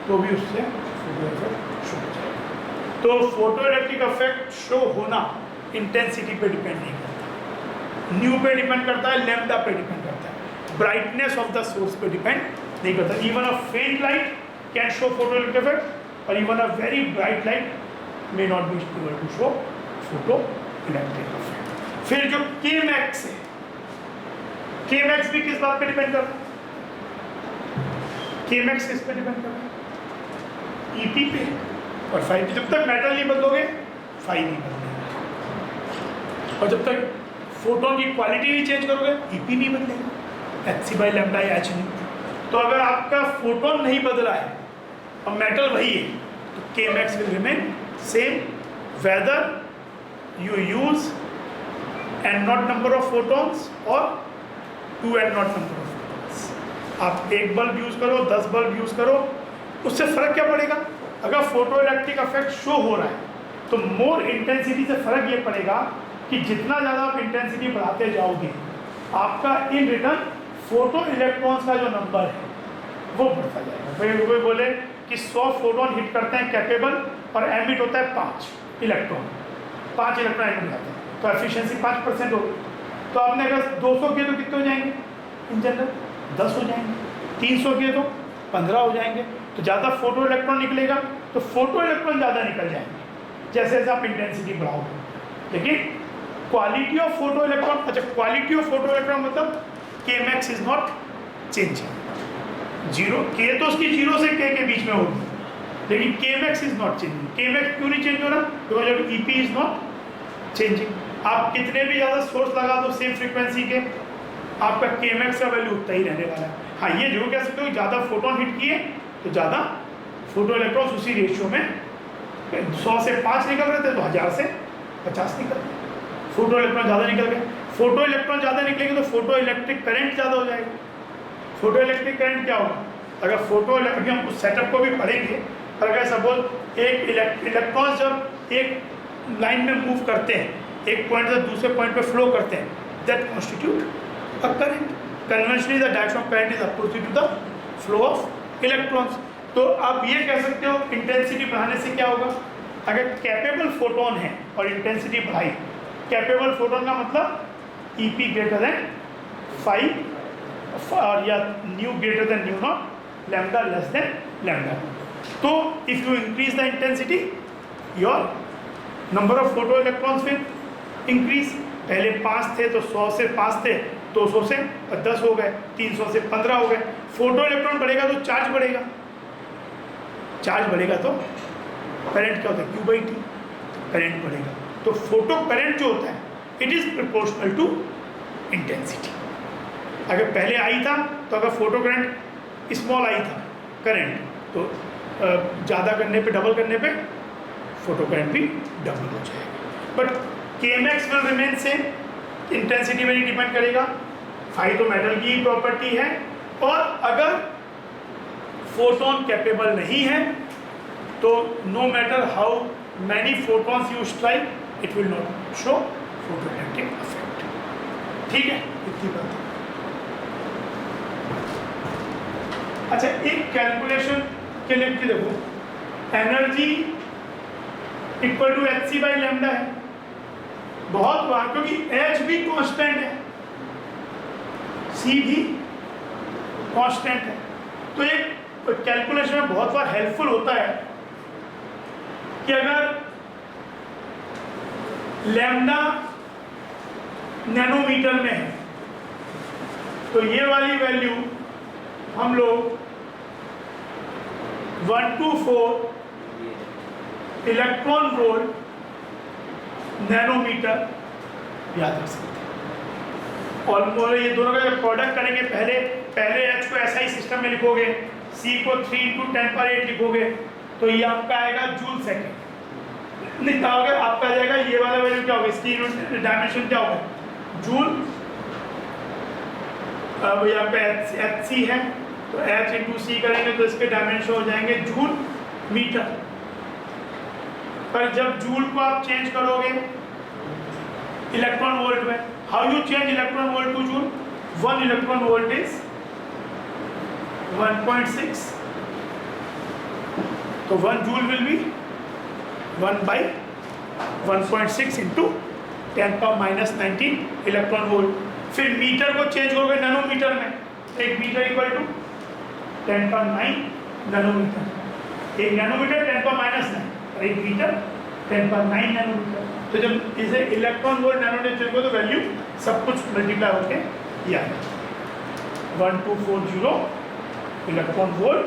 तो भी उससे फोटो इफेक्ट शो हो जाएगा। तो फोटो इलेक्ट्रिक इफेक्ट शो होना इंटेंसिटी पे डिपेंड नहीं करता, न्यू पे डिपेंड करता है, लैम्डा पे डिपेंड करता है, ब्राइटनेस ऑफ द सोर्स पे डिपेंड नहीं करता। Even a faint light can show photo electric effect और even a very bright light may not be able to show photo electric effect. फिर जो के मैक्स है, के मैक्स भी किस बात पे डिपेंड करता है, के मैक्स किस पे डिपेंड करता है, ईपी पे और फाई पे। जब तक मेटल नहीं बदलोगे फाई नहीं बदलेगा, और जब तक फोटोन की क्वालिटी नहीं चेंज करोगे ईपी नहीं बदलेगा, एच बाई लैम्डा या एच नहीं। तो अगर आपका फोटोन नहीं बदला है और मेटल वही है तो K max will remain same whether you use N naught number of photons और 2 N naught number of photons. आप एक बल्ब यूज़ करो, 10 बल्ब यूज़ करो, उससे फ़र्क क्या पड़ेगा। अगर फोटो इलेक्ट्रिक इफेक्ट शो हो रहा है तो मोर इंटेंसिटी से फ़र्क ये पड़ेगा कि जितना ज़्यादा आप इंटेंसिटी बढ़ाते जाओगे आपका इन रिटर्न फोटो इलेक्ट्रॉन्स का जो नंबर है वो बढ़ता जाएगा। फिर कोई बोले कि 100 फोटोन हिट करते हैं कैपेबल और एमिट होता है 5 इलेक्ट्रॉन, 5 इलेक्ट्रॉन एमिट जाते हैं, तो एफिशिएंसी 5% होगी। तो आपने अगर 200 किए तो कितने हो जाएंगे इन जनरल, 10 हो जाएंगे, 300 किए तो 15 हो जाएंगे, तो ज़्यादा फोटो इलेक्ट्रॉन निकलेगा, तो फोटो इलेक्ट्रॉन ज़्यादा निकल जाएंगे जैसे जैसे आप इंटेंसिटी बढ़ाओगे। लेकिन क्वालिटी ऑफ फोटो इलेक्ट्रॉन, अच्छा क्वालिटी ऑफ फोटो इलेक्ट्रॉन मतलब के max is not changing. Zero के तो उसकी जीरो से के बीच में होगी, लेकिन के मैक्स इज नॉट चेंजिंग। के मैक्स क्यों नहीं चेंज हो रहा? बिकॉज जब E P is not changing. आप कितने भी ज़्यादा सोर्स लगा दो सेम फ्रिक्वेंसी के, आपका के मैक्स का वैल्यू उतना ही रहने वाला है। हाँ ये जरूर कह सकते हो ज़्यादा फोटोन हिट किए तो ज़्यादा फोटो इलेक्ट्रॉन्स उसी रेशियो में 100 से 5 निकल रहे थे तो 1000 से 50 निकल गए। फोटो इलेक्ट्रॉन ज़्यादा निकल गए। फोटो इलेक्ट्रॉन ज़्यादा निकलेंगे तो फोटो इलेक्ट्रिक करंट ज़्यादा हो जाएगा। फोटो इलेक्ट्रिक करंट क्या होगा? अगर फोटो इलेक्ट्रिक, हम उस सेटअप को भी पढ़ेंगे, पर अगर सपोज एक इलेक्ट्रॉन जब एक लाइन में मूव करते हैं, एक पॉइंट से दूसरे पॉइंट पे फ्लो करते हैं, that constitute a current. Conventionally the direction of current is opposite to the flow of electrons. तो आप ये कह सकते हो इंटेंसिटी बढ़ाने से क्या होगा? अगर कैपेबल फोटोन है और इंटेंसिटी बढ़ाई, कैपेबल फोटोन का मतलब ई पी ग्रेटर देन 5 और या nu greater than nu naught, lambda less than lambda. तो if you increase the intensity your number of photo electrons will increase. पहले 5 थे तो 100 से 5 थे, 200 से 10 हो गए, 300 से 15 हो गए। फोटो इलेक्ट्रॉन बढ़ेगा तो चार्ज बढ़ेगा, चार्ज बढ़ेगा तो करंट क्या होता है? Q by T, करंट बढ़ेगा। तो फोटो करंट जो होता है it is proportional to intensity. अगर पहले आई था तो अगर फोटो करंट स्मॉल आई था करंट, तो ज़्यादा करने पे, डबल करने पे फोटो करंट भी डबल हो जाएगा। बट के max will remain same, intensity में नहीं डिपेंड करेगा। फाई तो मेटल की प्रॉपर्टी है, और अगर फोटोन कैपेबल नहीं है तो no matter how many photons you strike, it will not show photoelectric effect. ठीक है, इतनी बात। अच्छा एक कैलकुलेशन के लिए देखो, energy equal to h c by lambda है। बहुत बार, क्योंकि एच भी कांस्टेंट है, सी भी कांस्टेंट है, तो एक कैलकुलेशन में बहुत बार हेल्पफुल होता है कि अगर लैम्डा नैनोमीटर में है तो ये वाली वैल्यू हम लोग 124 इलेक्ट्रॉन वोल्ट नैनोमीटर याद रख सकते हैं। ऑलमोस्ट ये दोनों का जब प्रोडक्ट करेंगे, पहले एच को ऐसा ही सिस्टम में लिखोगे, सी को 3 × 10⁸ लिखोगे, तो ये आपका आएगा जूल सेकेंड। नहीं कहोगे आपका आ जाएगा, ये वाला वैल्यू क्या होगा, इसकी डायमेंशन क्या होगा? जूल। अब यहाँ पे एच सी है तो एच इंटू सी करेंगे तो इसके डायमेंशन हो जाएंगे जूल मीटर। पर जब जूल को आप चेंज करोगे इलेक्ट्रॉन वोल्ट में, how you change electron volt two joule? 1 electron volt is 1.6, तो 1 joule will be 1/1.6 into 10⁻19 electron volt. फिर मीटर को चेंज करोगे नैनोमीटर में, एक मीटर इक्वल टू 10⁻9 नैनोमीटर। एक नैनोमीटर 10⁻9 और एक मीटर 10⁻9 नैनोमीटर। तो जब इसे इलेक्ट्रॉन वोल्ट नैनोमीटर चेंज करो तो वैल्यू सब कुछ मल्टीप्लाई होके ये आ जाएगा 1240 इलेक्ट्रॉन वोल्ट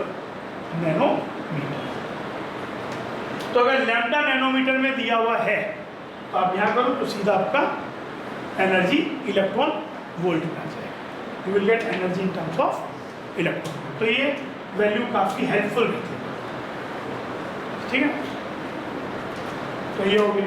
नैनोमीटर। तो अगर लैम्डा नैनोमीटर में दिया हुआ है तो आप यहाँ करो तो सीधा आपका एनर्जी इलेक्ट्रॉन वोल्ट में आ जाएगा। You will get energy in terms of electron. तो ये वैल्यू काफ़ी हेल्पफुल रहती है। ठीक है, तो ये हो गया।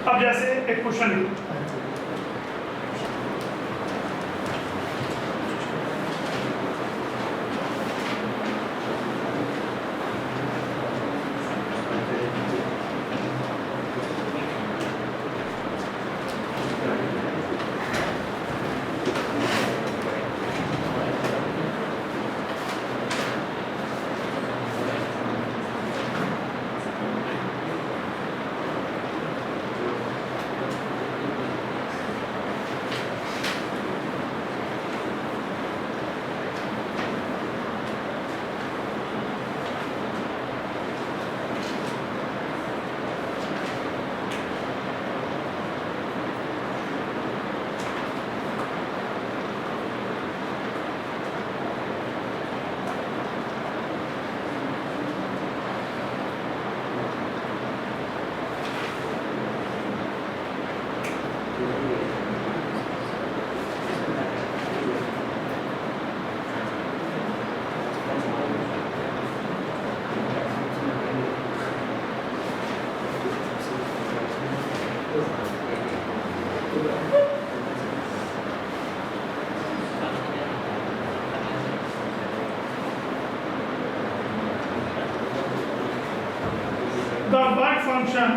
अब जैसे एक क्वेश्चन the work function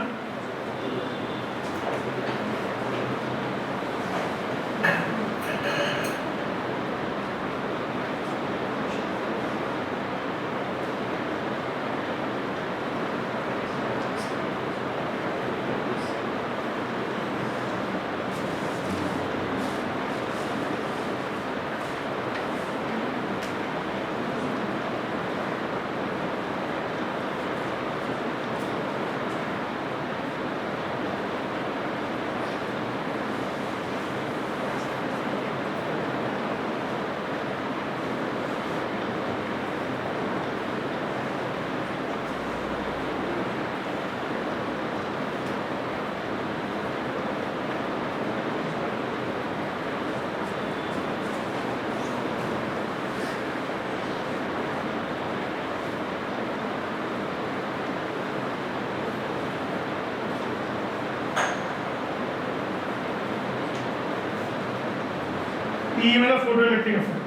ये मेरा फोटो इलेक्ट्रिक इफेक्ट।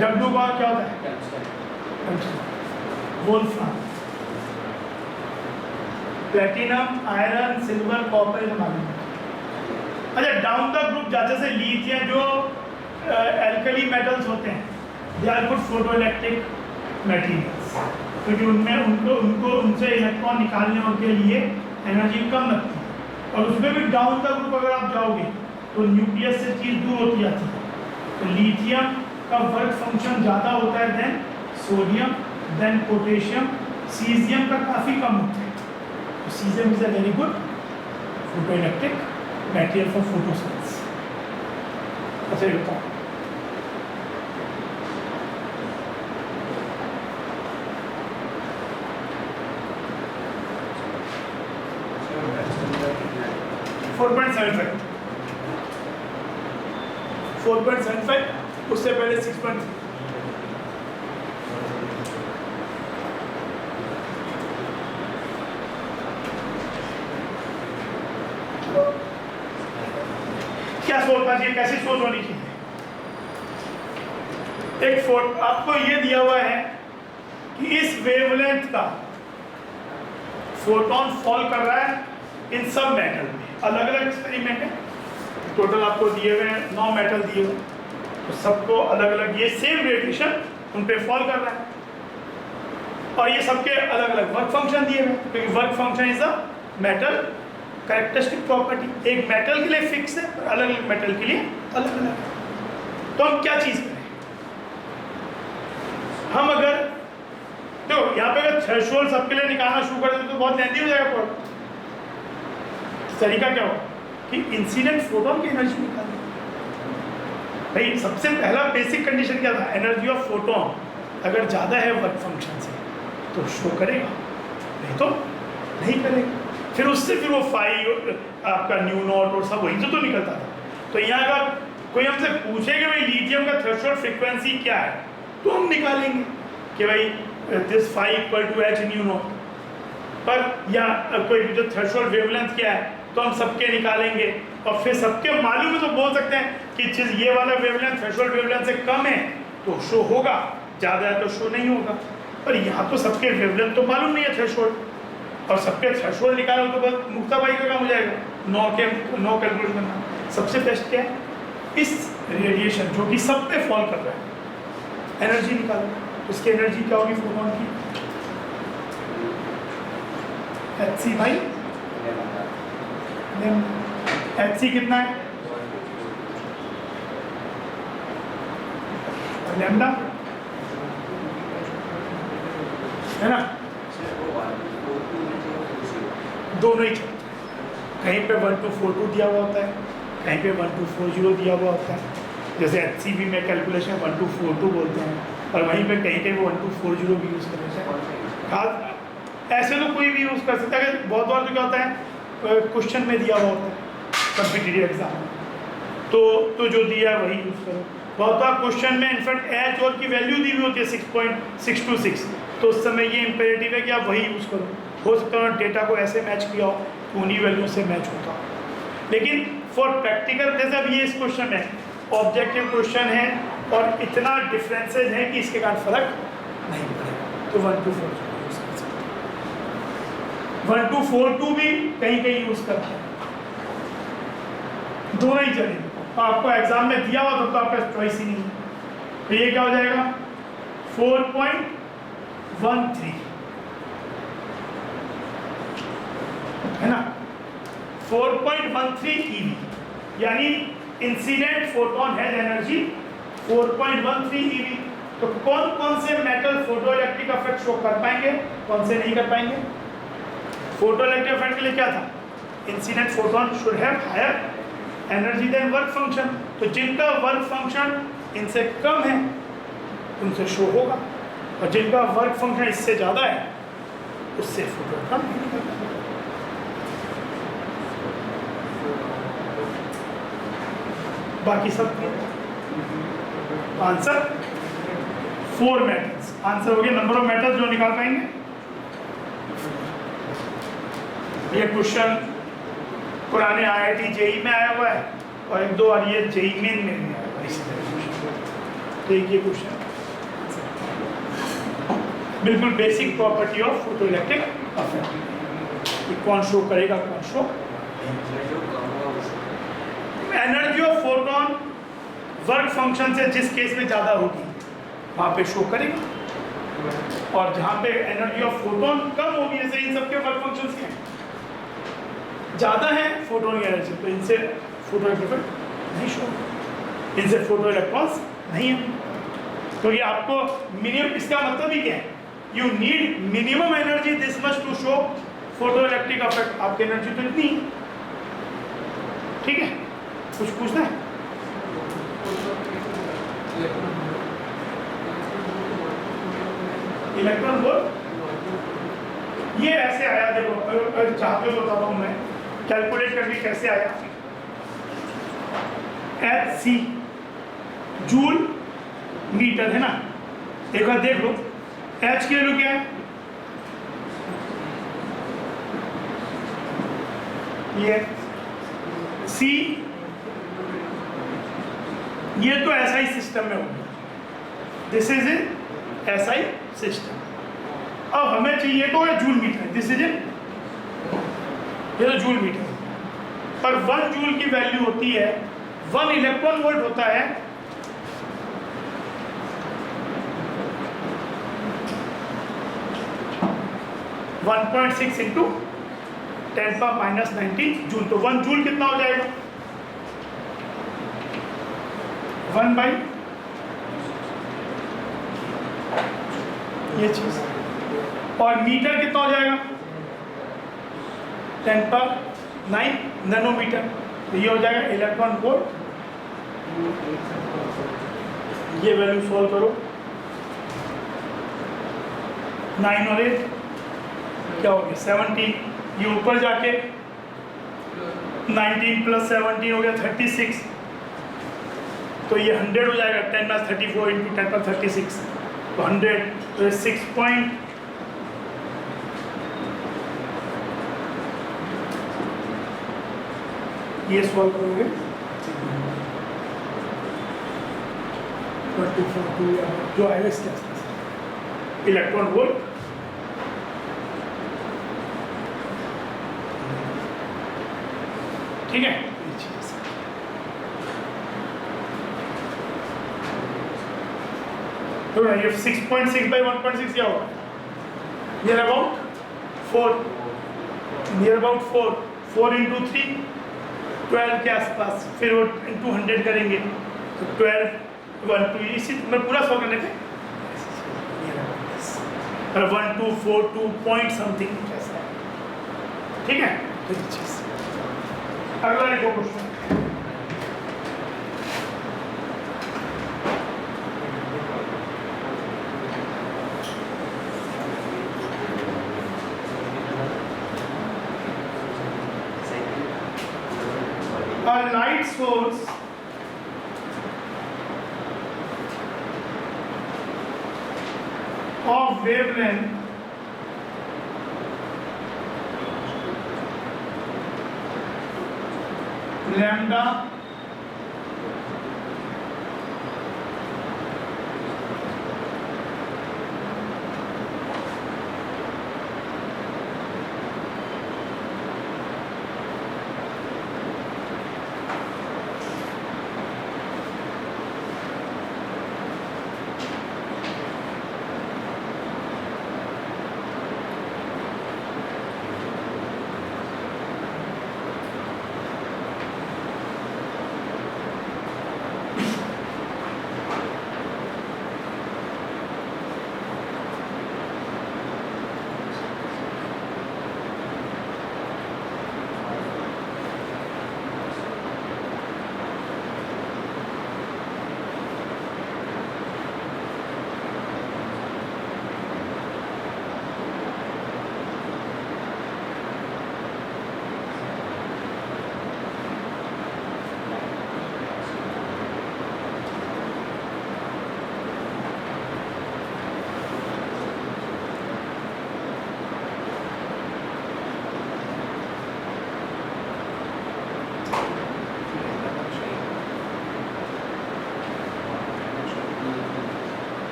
W बार क्या होता है? Wolfram, platinum, iron, silver, copper, ये मालूम है। अच्छा, डाउन द ग्रुप जैसे लिथियम जो एल्कली मेटल्स होते हैं, they are good photoelectric materials, क्योंकि उनमें उनको उनसे इलेक्ट्रॉन निकालने के लिए एनर्जी कम लगती है। और उसमें भी डाउन द ग्रुप अगर आप जाओगे तो न्यूक्लियस से चीज़ दूर होती जाती है। तो लिथियम का वर्क फंक्शन ज़्यादा होता है then sodium, then potassium, caesium का काफ़ी कम होता है। तो caesium is a very good photoelectric material for photocells. अच्छा, ये बताओ, फोर पॉइंट सेवन फाइव, उससे पहले 6.3। क्या सोचना चाहिए, कैसी सोच होनी चाहिए? एक आपको ये दिया हुआ है कि इस वेवलेंथ का फोटोन फॉल कर रहा है इन सब मेटल में। अलग अलग एक्सपेरिमेंट है, टोटल आपको दिए हुए हैं 9 मेटल दिए हुए, तो सबको अलग अलग ये सेम रेडिएशन उन पे फॉल कर रहा है। और ये सबके अलग अलग वर्क फंक्शन दिए हुए, क्योंकि work function is a metal characteristic property. एक मेटल के लिए फिक्स है, अलग अलग मेटल के लिए अलग अलग। तो हम क्या चीज़ करें? हम अगर देखो यहाँ पे अगर थ्रेशोल्ड सबके लिए निकालना शुरू कर दें तो बहुत लेंथी हो जाएगा कोड। तरीका क्या हो कि इंसिडेंट फोटोन की एनर्जी निकालना। भाई सबसे पहला बेसिक कंडीशन क्या था? एनर्जी ऑफ फोटोन अगर ज़्यादा है वर्क फंक्शन से तो शो करेगा, नहीं तो नहीं करेगा। फिर उससे फिर वो फाई आपका न्यू नॉट और सब वहीं से तो निकलता था। तो यहाँ का कोई हमसे पूछे कि भाई लिथियम का थ्रेशोल्ड फ्रीक्वेंसी क्या है, तो हम निकालेंगे कि भाई this phi equal to h nu naught. पर या कोई जो थ्रेशोल्ड वेवलेंथ क्या है तो हम सबके निकालेंगे, और फिर सबके मालूम है तो बोल सकते हैं कि चीज़ ये वाला वेवलेंथ थ्रेशोल्ड वेवलेंथ से कम है तो शो होगा, ज़्यादा है तो शो नहीं होगा। पर यहाँ तो सबके वेवलेंथ तो मालूम नहीं है थ्रेशोल्ड, और सबके थ्रेशोल्ड निकालो तो बस मुक्ता भाई का काम हो जाएगा, नो कैलकुलेट करना। सबसे बेस्ट क्या है, इस रेडिएशन जो कि सब पे फॉल कर रहा है एनर्जी निकालो। उसकी एनर्जी क्या होगी फोटोन की, एच भाई एच कितना है, लैम्डा है ना, दोनों ही कहीं पे 1242 दिया हुआ होता है, कहीं पे 1240 दिया हुआ होता है। जैसे HCB में कैलकुलेशन 1242 बोलते हैं, और वहीं पे कहीं कहीं वो 1240 भी यूज़ कर लेते हैं। खास ऐसे तो कोई भी यूज़ कर सकता है। बहुत बार तो क्या होता है क्वेश्चन में दिया हुआ होता है कॉम्पिटिटिव एग्जाम में, तो जो दिया है वही यूज़ करो। बहुत बार क्वेश्चन में इनफैक्ट एच और की वैल्यू दी हुई होती है 6.626, तो उस समय ये इम्पेरेटिव है कि आप वही यूज़ करो। हो सकता है डेटा को ऐसे मैच किया हो तो उन्हीं वैल्यू से मैच होता हो। लेकिन फॉर प्रैक्टिकल, जैसे अब ये इस क्वेश्चन में ऑब्जेक्टिव क्वेश्चन है और इतना डिफरेंसेज है कि इसके कारण फर्क नहीं पड़ेगा, तो 1242 यूज़ कर सकते हैं। 1242 भी कहीं कहीं यूज़ करते हैं, दोनों ही चलेंगे। आपको एग्जाम में दिया हुआ तो आपका चॉइस ही नहीं है। तो ये क्या हो जाएगा 4.13 है ना, 4.13 eV, यानी incident photon has energy 4.13 eV। तो कौन कौन से metal photo electric effect show कर पाएंगे, कौन से नहीं कर पाएंगे। फोटो इलेक्ट्रिक इफेक्ट के लिए क्या था, incident photon should have higher energy than work function. तो जिनका वर्क फंक्शन इनसे कम है उनसे शो होगा, और जिनका वर्क फंक्शन इससे ज़्यादा है उससे फोटो कम नहीं निकलता। बाकी सब आंसर 4 मेटल्स आंसर हो गया। नंबर ऑफ मेटल्स जो निकाल पाएंगे, ये क्वेश्चन पुराने IIT JEE में आया हुआ है, और 1-2 बार ये JEE मेन में भी आया हुआ है। इसी तरह देखिए क्वेश्चन बिल्कुल basic property of photo electric effect, कौन शो करेगा कौन show. Energy of photon work function से जिस केस में ज़्यादा होगी वहाँ पे शो करेगा, और जहाँ पे एनर्जी ऑफ फोटोन कम होगी, जैसे इन सबके वर्क फंक्शंस के ज़्यादा है फोटोन की एनर्जी, तो इनसे फोटो इफेक्ट नहीं शो, इनसे फोटो इलेक्ट्रॉन्स नहीं है। तो ये आपको मिनिमम, इसका मतलब ही क्या है, you need minimum energy this much to show photo electric effect. आपकी एनर्जी तो इतनी, ठीक है। कुछ पूछना है, इलेक्ट्रॉन वोल्ट ये ऐसे आया, देखो अगर चाहते हो बताता हूँ मैं कैलकुलेट करके कैसे आया। HC जूल मीटर है ना, एक बार देख लो H की वैल्यू क्या है, ये C, ये तो SI सिस्टम में होगा, this is in SI system. अब हमें चाहिए तो joule metre, this is in, ये तो जूल मीटर, पर 1 जूल की वैल्यू होती है 1 इलेक्ट्रॉन वोल्ट होता है 1.6 इंटू 10⁻⁻90 जूल। तो 1 जूल कितना हो जाएगा, 1 बाई ये चीज, और मीटर कितना हो जाएगा 10⁻9 नैनोमीटर। तो ये हो जाएगा इलेक्ट्रॉन वोल्ट। ये वैल्यू सॉल्व करो, 9 और 8 क्या हो गया 17 ये ऊपर जाके 19 प्लस 17 हो गया 36, तो ये 100 हो जाएगा 10 प्लस 34 इंटू 10 प्लस 36, तो 100, तो ये 6 पॉइंट ये सॉल्व करोगे 24 जो आएगा इसके आसपास इलेक्ट्रॉन वोल्ट। ठीक है, तो ये 6.6 बाई 1.6 क्या होगा? Near about 4, near about 4 into 3 12 के आसपास, फिर वो इंटू 100 करेंगे तो 12 1 2, इसी में पूरा सॉल्व करने पे 1 2 4 2 पॉइंट समथिंग ऐसा है। ठीक है, अगला देखो question. A light source of wavelength lambda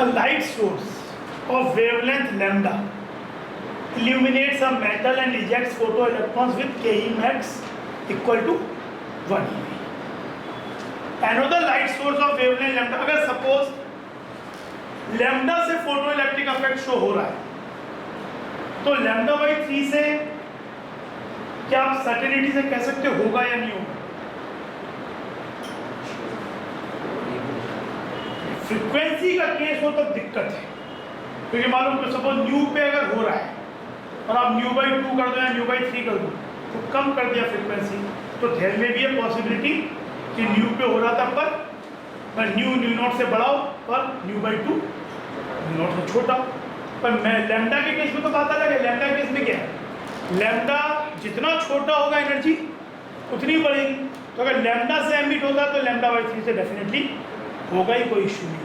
A light source of wavelength lambda illuminates a metal and ejects photoelectrons with Ke max equal to 1 eV. Another light source of wavelength lambda, अगर सपोज लैम्डा से फोटो इलेक्ट्रिक इफेक्ट शो हो रहा है तो लैम्डा बाई 3 से क्या आप सर्टेनिटी से कह सकते होगा या नहीं होगा? फ्रीक्वेंसी का केस हो तब दिक्कत है, क्योंकि मालूम को सपोज न्यू पे अगर हो रहा है और आप न्यू बाई 2 कर दो या न्यू बाई 3 कर दो तो कम कर दिया फ्रीक्वेंसी, तो ध्यान में भी है पॉसिबिलिटी कि न्यू पे हो रहा था पर न्यू नॉट से बढ़ाओ और न्यू बाई 2 न्यू नॉट से छोटा। पर मैं लैम्डा के केस में तो बात अलग है। लैम्डा के केस में क्या है, लैम्डा जितना छोटा होगा एनर्जी उतनी बढ़ेगी, तो अगर लैम्डा से एमिट होता है तो लैम्डा बाई 3 से डेफिनेटली होगा ही, कोई इशू नहीं।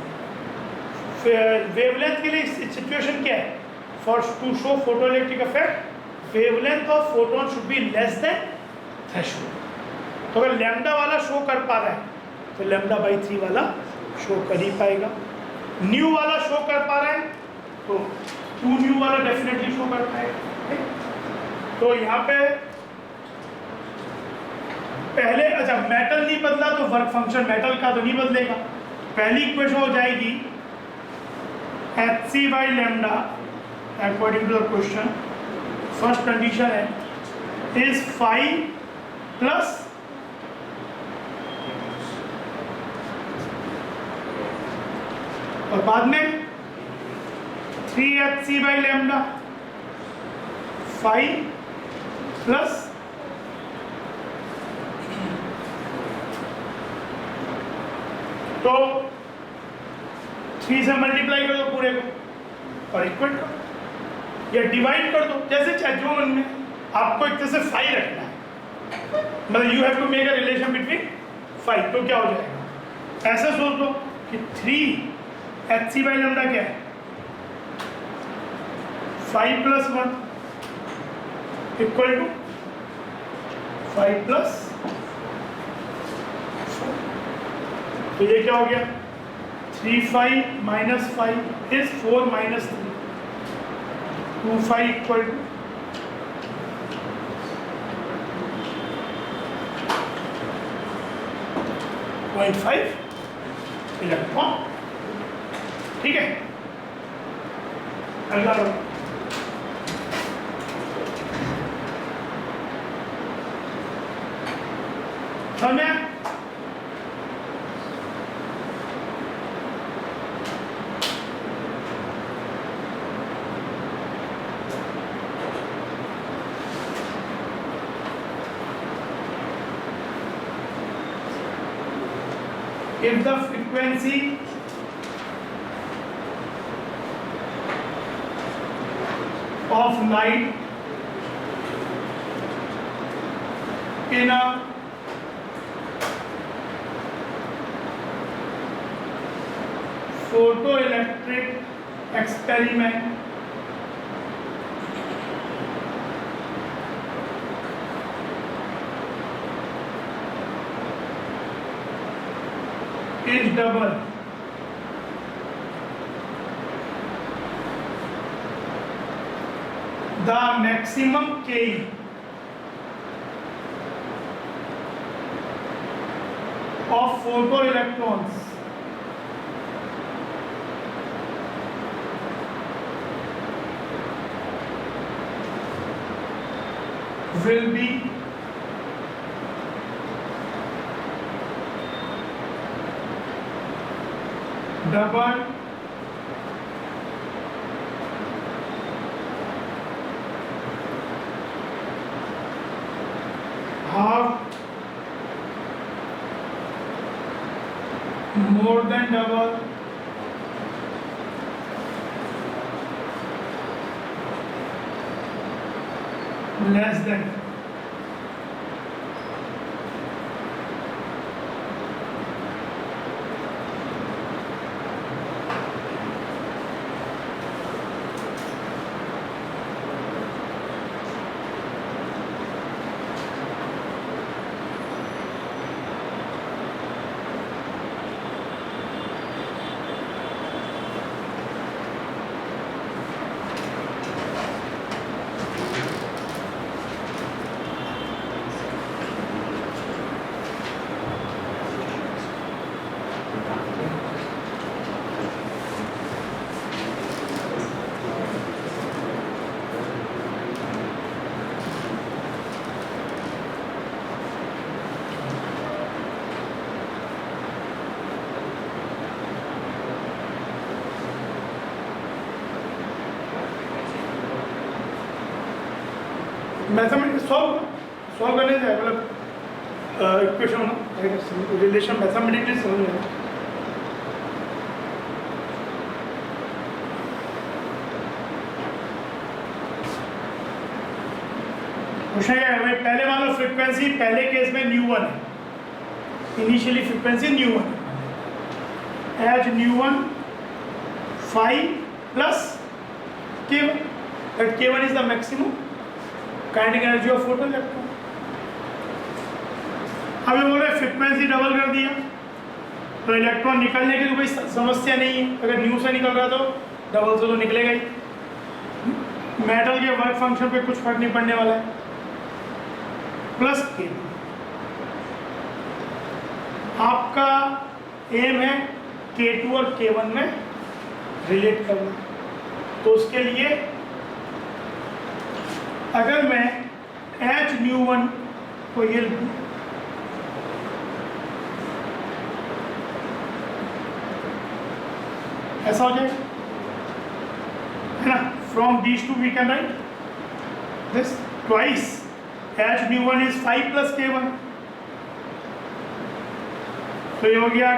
वेवलेंथ के लिए सिचुएशन क्या है, for to show photo electric effect wavelength of photon should be less than threshold. तो अगर लैम्डा वाला शो कर पा रहा है तो लैम्डा बाई 3 वाला शो कर ही पाएगा। न्यू वाला शो कर पा रहा है तो 2 न्यू वाला डेफिनेटली शो कर पाएगा। तो यहाँ पे पहले अच्छा मेटल नहीं बदला तो वर्क फंक्शन मेटल का तो नहीं बदलेगा। पहली इक्वेशन हो जाएगी Hc by lambda according to the question, first condition है इज 5 प्लस और बाद में 3Hc बाई लैम्डा 5 प्लस तो 3 से मल्टीप्लाई कर दो पूरे को और इक्वल कर दो या डिवाइड कर दो, जैसे चाहे जो मन में। आपको एक तरह से 5 रखना है, मतलब you have to make a relation between 5, तो क्या हो जाएगा ऐसा सोच दो कि 3Hc बाई लैम्डा क्या है 5 प्लस 1 इक्वल टू 5 प्लस, तो ये क्या हो गया 3 minus 5 is 4 minus 3 2 equal to 0.5 electron. ठीक है, अगला समझ। If the frequency of light in a photoelectric experiment is double, the maximum Ke of photoelectrons will be double half more than double less than। Mathematics solve करने से मतलब इक्वेशन होना रिलेशन मैथमेटिकली समझ में आए। क्वेश्चन क्या है भाई, पहले मान लो फ्रीक्वेंसी पहले केस में न्यू1 है, इनिशियली फ्रीक्वेंसी न्यू1 है, as nu one phi plus k1, that k1 is the maximum kinetic energy of photon electron। अब ये बोल रहे फ्रीक्वेंसी डबल कर दिया तो इलेक्ट्रॉन निकलने की तो कोई समस्या नहीं है, अगर न्यू से निकल रहा तो डबल से तो निकलेगा ही। मेटल के वर्क फंक्शन पे कुछ फर्क नहीं पड़ने वाला है, प्लस के। आपका एम है K2 और K1 में रिलेट करना, तो उसके लिए अगर मैं H न्यू1 को ये लिखूं, ऐसा हो जाएगा है ना। From these two we can write this twice H nu one is 5 plus K1, तो ये हो गया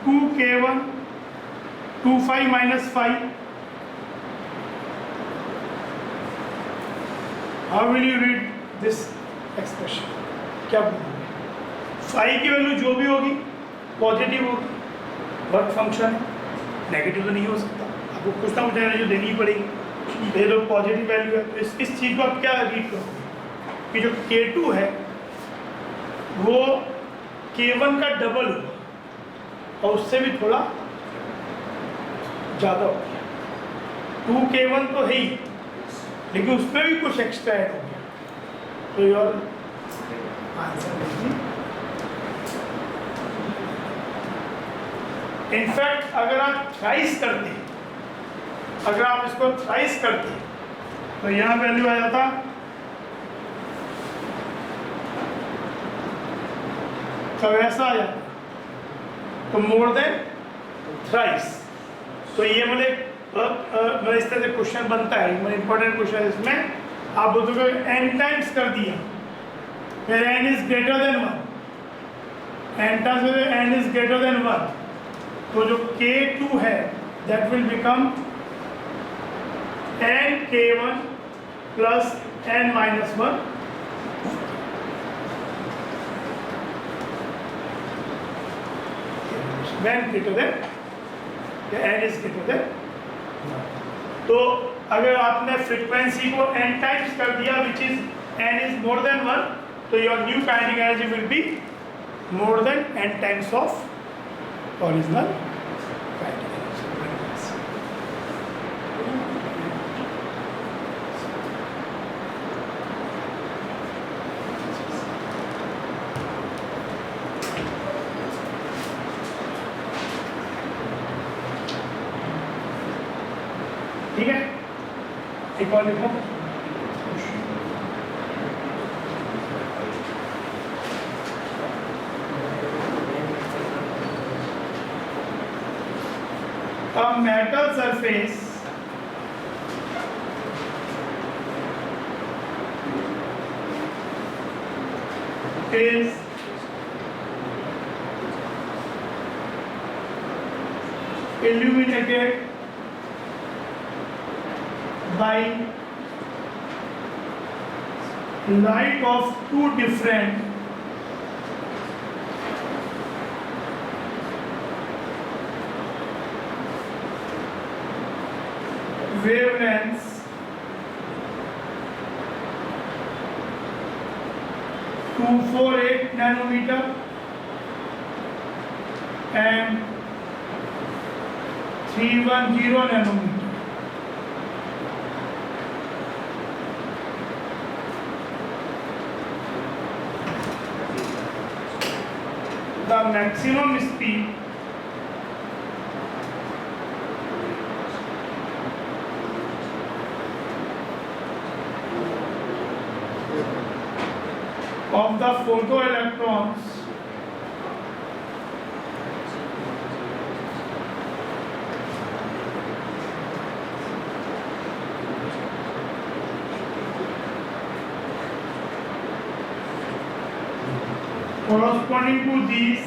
2K1 2 5 minus 5। How will you read this expression, क्या बोलोगे? 5 की वैल्यू जो भी होगी पॉजिटिव होगी, वर्क फंक्शन है, नेगेटिव तो नहीं हो सकता, आपको कुछ ना कुछ एनर्जी देनी ही पड़ेगी। ये तो पॉजिटिव वैल्यू है, तो इस चीज़ को आप क्या रीड करोगे कि जो K2 है वो K1 का डबल होगा और उससे भी थोड़ा ज़्यादा हो गया। 2K1 तो है ही, लेकिन उसमें भी कुछ एक्स्ट्रा ऐड हो गया, तो योर आंसर देखिए। इनफैक्ट अगर आप थ्राइस करते, अगर आप इसको थ्राइस करते तो यहाँ वैल्यू आ जाता तब ऐसा आ जाता, तो मोर देन थ्राइस। तो ये मतलब इस तरह से क्वेश्चन बनता है, मतलब इंपॉर्टेंट क्वेश्चन है। इसमें आप बोलोगे n टाइम्स कर दिया, फिर n is greater than 1, n times n is greater than 1, तो जो K2 है that will become nK1 plus n minus 1, when greater than n is greater than 1। तो अगर आपने फ्रीक्वेंसी को n टाइम्स कर दिया which is n is more than 1, तो your new kinetic energy will be more than n times of original kinetic energy. ठीक है, एक और लिखो। A metal surface is illuminated by light of two different wavelengths to 248 nanometer and 310 nanometer. The maximum speed of the photoelectrons corresponding to these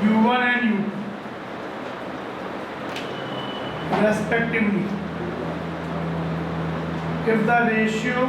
U1 and U2 respectively, if the ratio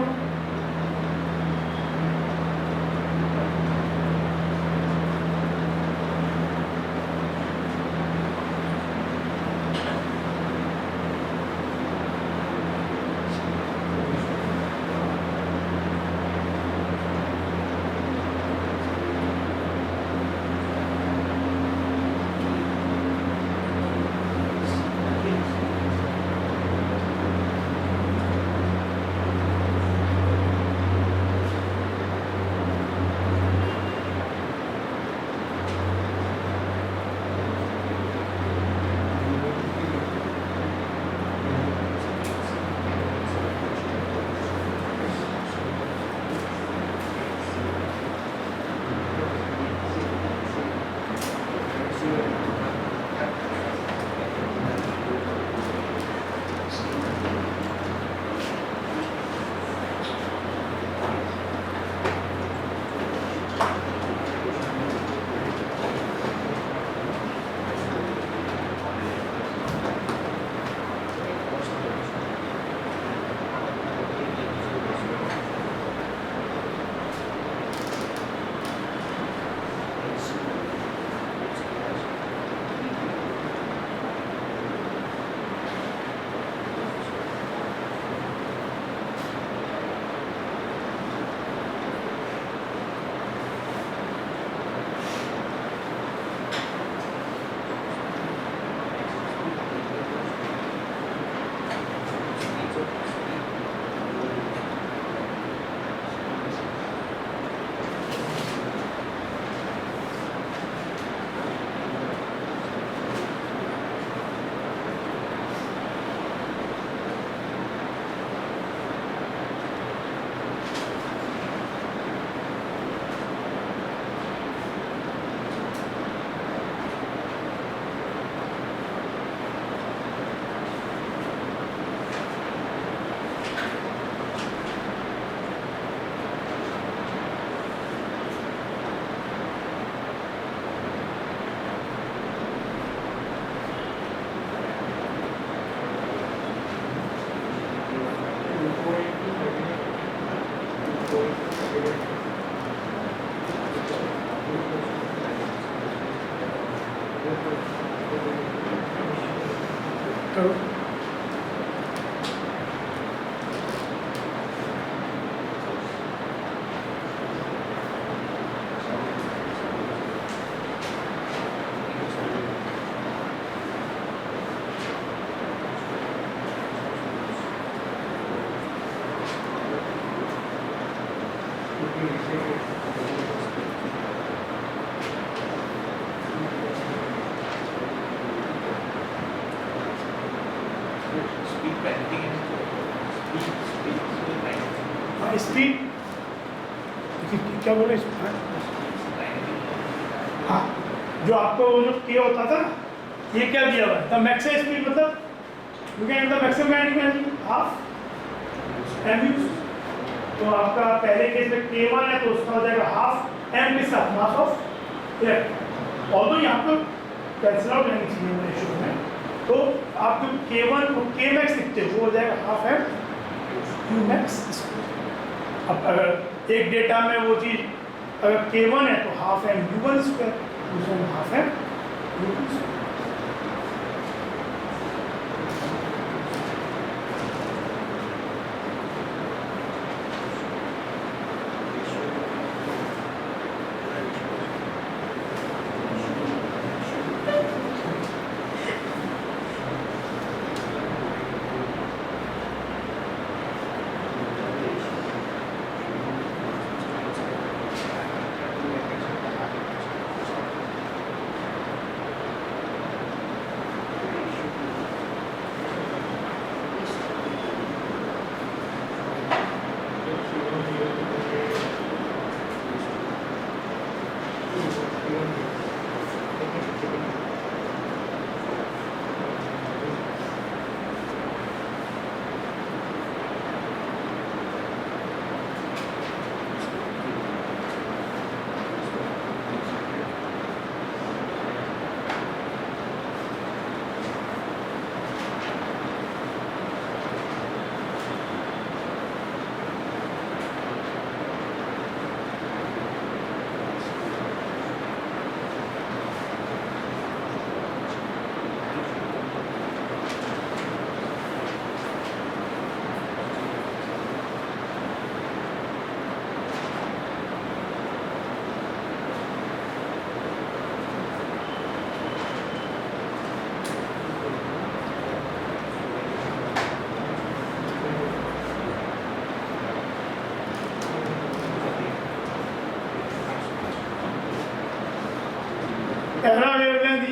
करो। स्पीड क्या बोले हाँ, जो आपको वो जो के होता था ना, ये क्या दिया हुआ है द मैक्सिमम स्पीड, मतलब you can the maximum energy half m u. तो आपका पहले केस में k1 है तो उसका हो जाएगा हाफ एम के साथ मास ऑफ एयर। और तो यहाँ पर कैंसिल आउट रहनी चाहिए रेशियो में, तो आप जो k1 को k मैक्स लिखते हो वो हो जाएगा हाफ एम यू मैक्स। अब अगर एक डेटा में वो चीज़ अगर k1 है तो हाफ एम u1 स्क्वायर, दूसरे में हाफ एम u2 स्क्वायर।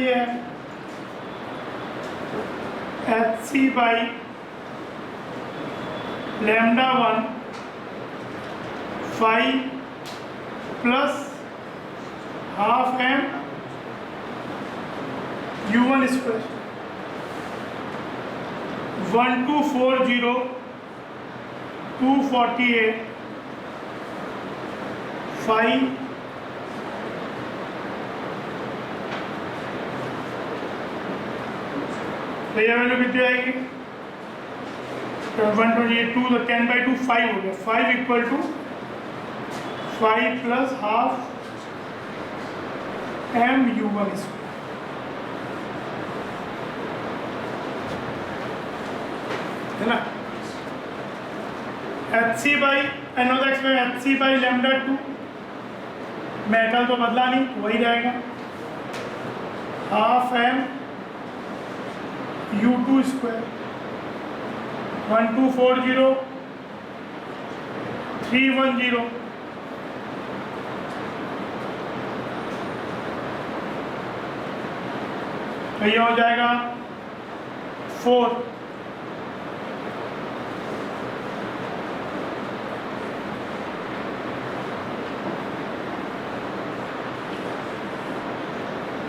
ये है HC by lambda 1 phi plus half m U1 square 1240 248 phi तो यह वैल्यू कितनी आएगी? 128 तो 10/2 5 हो गया। 5 equal to 5 plus half m U1 square है ना। HC बाई एनोडेक्स में HC बाई लैम्डा 2, मेटल तो बदला नहीं तो वही रहेगा, हाफ m U2 स्क्वायर 1240 310 तो ये हो जाएगा 4।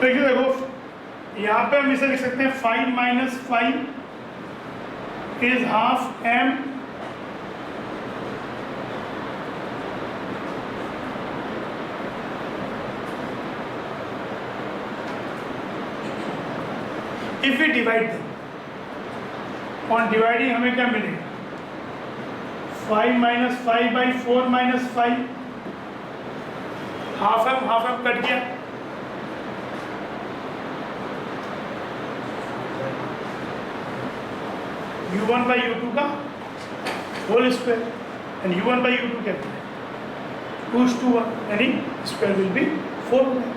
देखिए देखो यहाँ पे हम इसे लिख सकते हैं 5 minus 5 is half m if we divide them on dividing हमें क्या मिलेगा? 5 minus 5 by 4 minus 5 half m cut गया, U1 बाई U2 का whole square and U1 by U2 क्या है 2:1 यानी स्क्वायर विल बी 4 होगा।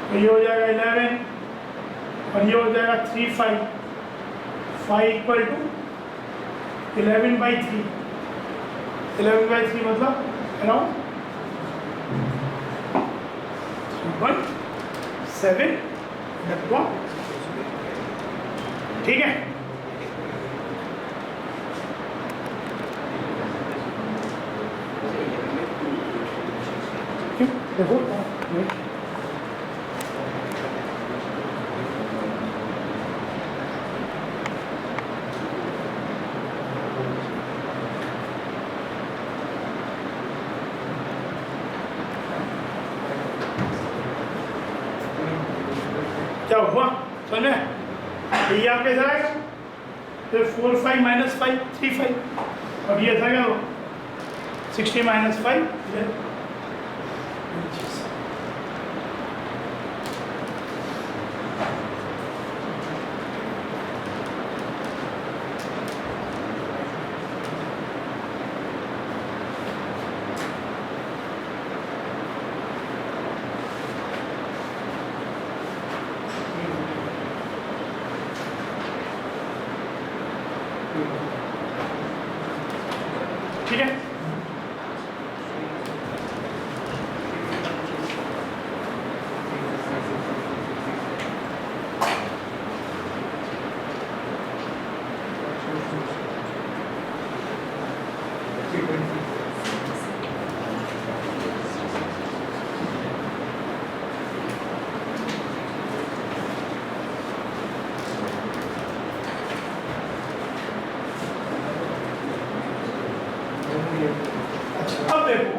तो ये हो जाएगा 11 और ये हो जाएगा 3 5 5 इक्वल टू 11/3 11/3 मतलब अराउंड 3.7 इलेक्ट्रॉन। ठीक है, देखो क्या हुआ समझे? ये आपके जाएगा फिर 4 5 माइनस 5 3 5 और ये था क्या 60 माइनस 5 ठीक है। अब देखो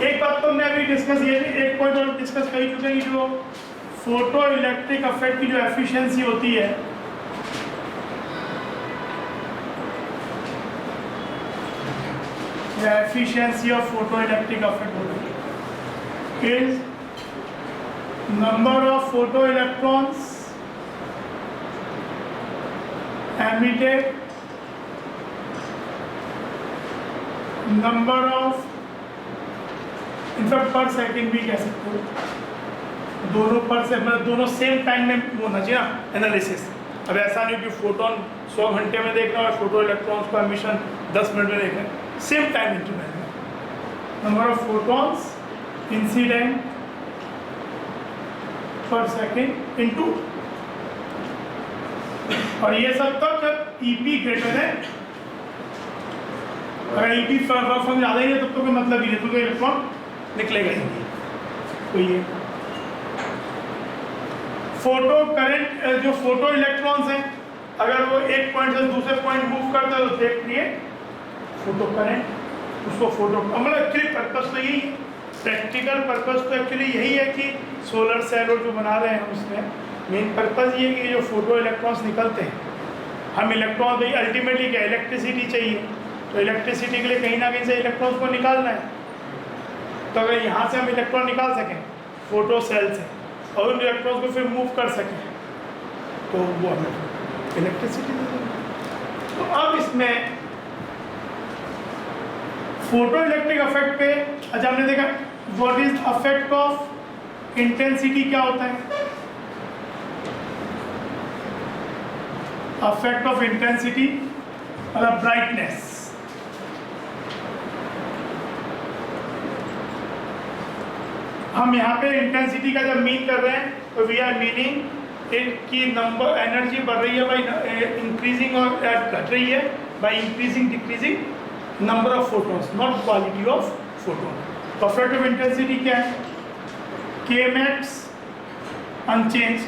एक बात तो हमने अभी डिस्कस ये भी एक पॉइंट और डिस्कस कर चुके हैं कि जो फोटो इलेक्ट्रिक इफेक्ट की जो एफिशिएंसी होती है या efficiency of photo electric effect होती है is number of photo electrons emitted number of, in fact पर सेकेंड भी कह सकते हो, दोनों पर से मतलब दोनों सेम टाइम में होना चाहिए ना एनालिसिस। अब ऐसा नहीं कि फोटोन 100 घंटे में देखना और फोटो इलेक्ट्रॉन्स का एमिशन 10 मिनट में देखना, सेम टाइम इंटरवल में। नंबर ऑफ फोटॉन्स इंसिडेंट पर सेकेंड इनटू, और ये सब तब जब ईपी ग्रेटर है, अगर ईपी फंक्शन ज़्यादा ही है तब तो कोई मतलब ही नहीं, तो इलेक्ट्रॉन निकलेगा ही नहीं। तो ये फोटो करंट, जो फोटो इलेक्ट्रॉन्स हैं अगर वो एक पॉइंट से दूसरे पॉइंट मूव करते हैं तो देखिए फोटो करंट, उसको फोटो, मतलब एक्चुअली पर्पस तो यही है, प्रैक्टिकल पर्पस तो एक्चुअली यही है कि सोलर सेल और जो बना रहे हैं उसमें मेन पर्पस ये है कि जो फोटो इलेक्ट्रॉन्स निकलते हैं, हम इलेक्ट्रॉन भाई अल्टीमेटली क्या इलेक्ट्रिसिटी चाहिए, तो इलेक्ट्रिसिटी के लिए कहीं ना कहीं से इलेक्ट्रॉन्स को निकालना है। तो अगर यहाँ से हम इलेक्ट्रॉन निकाल सकें फोटो सेल से और उन इलेक्ट्रॉन्स को फिर मूव कर सकें तो वो हमें इलेक्ट्रिसिटी दे देंगे। तो अब इसमें फोटो इलेक्ट्रिक इफेक्ट पे अच्छा हमने देखा what is effect of intensity, क्या होता है इफेक्ट ऑफ इंटेंसिटी मतलब ब्राइटनेस। हम यहाँ पे इंटेंसिटी का जब मीन कर रहे हैं तो वी आर मीनिंग इनकी नंबर एनर्जी बढ़ रही है बाई इंक्रीजिंग और घट रही है by increasing decreasing number of photons, not quality of photon. Effect of intensity क्या है, के मैक्स अनचेंज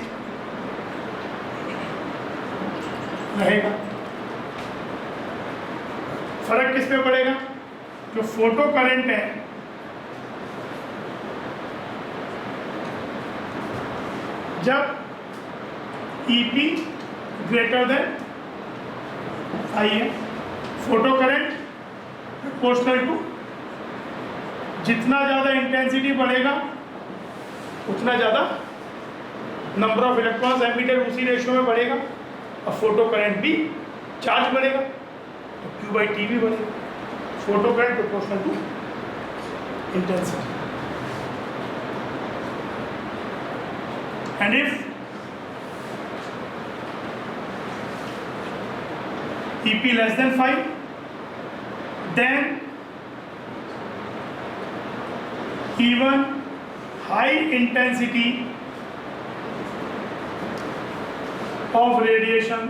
रहेगा। फर्क किस पे पड़ेगा, जो फोटो करंट है जब EP ग्रेटर देन I है, फोटो करंट प्रोपोर्शनल टू, जितना ज़्यादा इंटेंसिटी बढ़ेगा उतना ज़्यादा नंबर ऑफ इलेक्ट्रॉन्स एमिटेड उसी रेशियो में बढ़ेगा और फोटो करंट भी चार्ज बढ़ेगा तो Q/T भी बढ़ेगा। Photo current proportional to intensity. And if EP less than 5, then even high intensity of radiation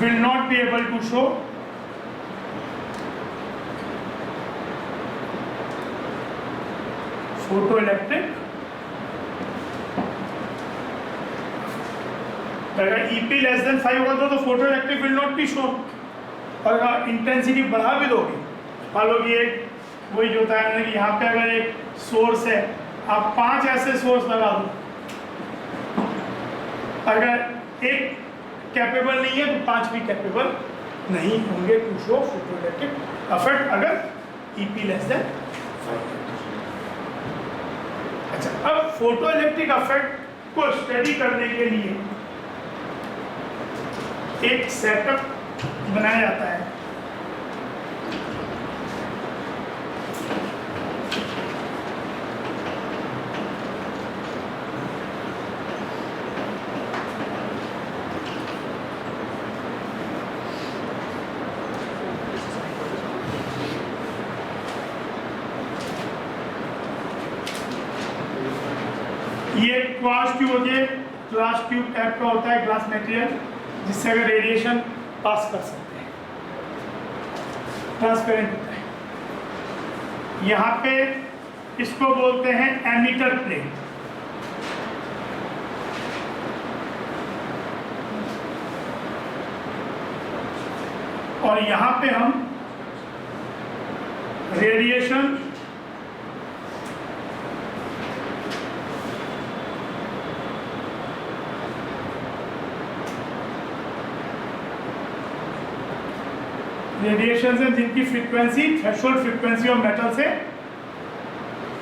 will not be able to show photoelectric। अगर EP लेस देन 5 होगा तो photo electric will not be shown. और अगर इंटेंसिटी बढ़ा भी दोगे, मान लो कि एक वही जो होता है कि यहाँ पे अगर एक सोर्स है आप 5 ऐसे सोर्स लगा दो, अगर एक कैपेबल नहीं है तो 5 भी कैपेबल नहीं होंगे to show photo electric effect अगर EP लेस देन 5। अच्छा, अब फोटो इलेक्ट्रिक इफेक्ट को स्टडी करने के लिए एक सेटअप बनाया जाता है। ये ग्लास ट्यूब होती है, ग्लास ट्यूब टाइप का होता है ग्लास मटेरियल जिससे अगर रेडिएशन पास कर सकते हैं, ट्रांसपेरेंट होता है। यहाँ पे इसको बोलते हैं एमिटर प्लेट। और यहाँ पे हम रेडिएशन रेडिएशन से जिनकी frequency threshold frequency of metal से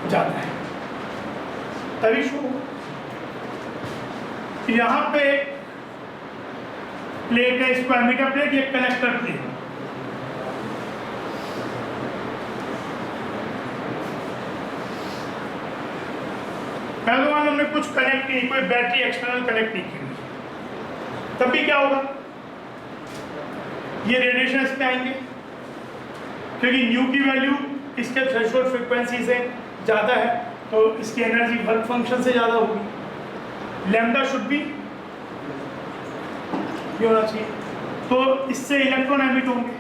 ज़्यादा है तभी शो होगा। यहाँ पे प्लेट है, इसको एमिटर प्लेट, ये कलेक्टर प्लेट। पहले तो मान लो हमने कुछ कनेक्ट नहीं, कोई बैटरी एक्सटर्नल कनेक्ट नहीं की, तब भी क्या होगा, ये रेडिएशन इस पे आएंगे, क्योंकि न्यू की वैल्यू इसके थ्रेशोल्ड फ्रीक्वेंसी से ज़्यादा है, तो इसकी एनर्जी वर्क फंक्शन से ज़्यादा होगी। लैम्डा शुड भी ये होना चाहिए, तो इससे इलेक्ट्रॉन एमिट होंगे,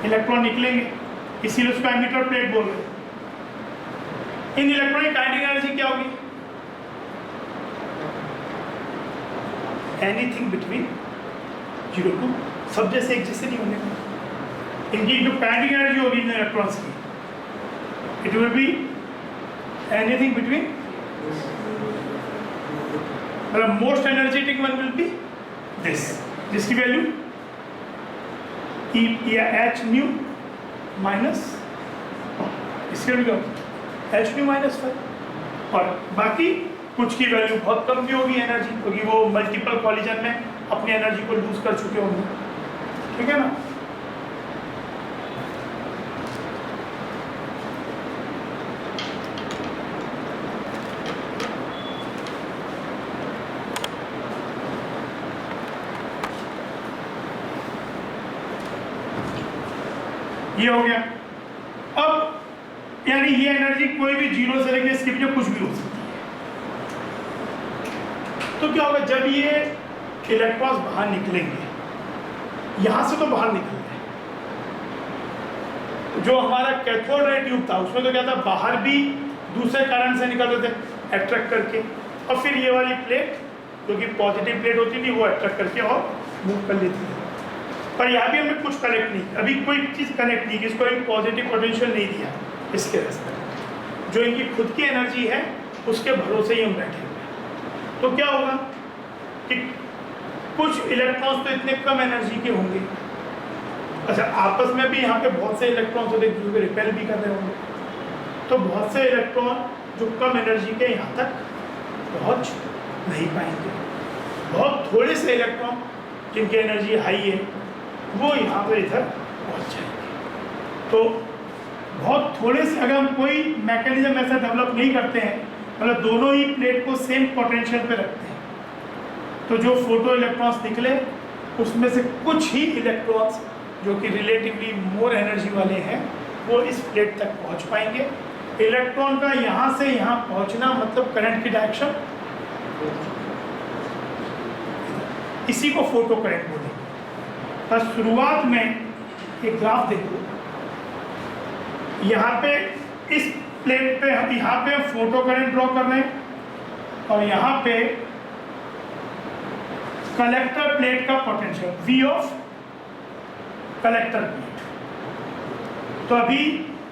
इलेक्ट्रॉन निकलेंगे, इसीलिए उसको एमिटर प्लेट बोल रहे हैं। इन इलेक्ट्रॉनिक काइनेटिक एनर्जी क्या होगी, एनीथिंग बिटवीन 0 to, सब जैसे एक जैसे नहीं होंगे। इनकी जो काइनेटिक एनर्जी होगी इन इलेक्ट्रॉन्स की, it will be anything between, मतलब most energetic one will be this, जिसकी वैल्यू ई या एच न्यू माइनस, इसके भी एच न्यू माइनस 5, और बाकी कुछ की वैल्यू बहुत कम भी होगी एनर्जी, क्योंकि वो मल्टीपल कॉलिजन में अपनी एनर्जी को लूज कर चुके होंगे, ठीक है ना। ये हो गया। अब यानी ये एनर्जी कोई भी जीरो से लेके इसके पीछे कुछ भी हो सकती है। तो क्या होगा, जब ये इलेक्ट्रॉन्स बाहर निकलेंगे, यहां से तो बाहर निकल गए, जो हमारा कैथोड रे ट्यूब था उसमें तो क्या था, बाहर भी दूसरे करंट से निकल रहे थे अट्रैक्ट करके, और फिर ये वाली प्लेट जो कि पॉजिटिव प्लेट होती थी वो अट्रैक्ट करके और मूव कर लेती थी। पर यहाँ भी हमने कुछ कनेक्ट नहीं, अभी कोई चीज़ कनेक्ट नहीं की, इसको एक पॉजिटिव पोटेंशियल नहीं दिया इसके रास्ते, जो इनकी खुद की एनर्जी है उसके भरोसे ही हम बैठे हुए हैं। तो क्या होगा कि कुछ इलेक्ट्रॉन्स तो इतने कम एनर्जी के होंगे, अच्छा आपस में भी यहाँ पे बहुत से इलेक्ट्रॉन्स होते हैं जो रिपेल भी कर रहे होंगे, तो बहुत से इलेक्ट्रॉन जो कम एनर्जी के यहाँ तक पहुँच नहीं पाएंगे, बहुत थोड़े से इलेक्ट्रॉन जिनकी एनर्जी हाई है वो यहाँ पर इधर पहुँच जाएंगे। तो बहुत थोड़े से अगर हम कोई मैकेनिज्म ऐसा डेवलप नहीं करते हैं, मतलब दोनों ही प्लेट को सेम पोटेंशियल पे रखते हैं, तो जो फोटो इलेक्ट्रॉन्स निकले उसमें से कुछ ही इलेक्ट्रॉन्स जो कि रिलेटिवली मोर एनर्जी वाले हैं वो इस प्लेट तक पहुंच पाएंगे। इलेक्ट्रॉन का यहाँ से यहाँ पहुंचना मतलब करंट की डायरेक्शन, इसी को फोटो करंट बोलेंगे। और शुरुआत में एक ग्राफ देखो, यहाँ पे इस प्लेट पे हम यहाँ पे फोटो करंट ड्रॉ कर रहे हैं और यहाँ पे कलेक्टर प्लेट का potential V of collector plate. तो अभी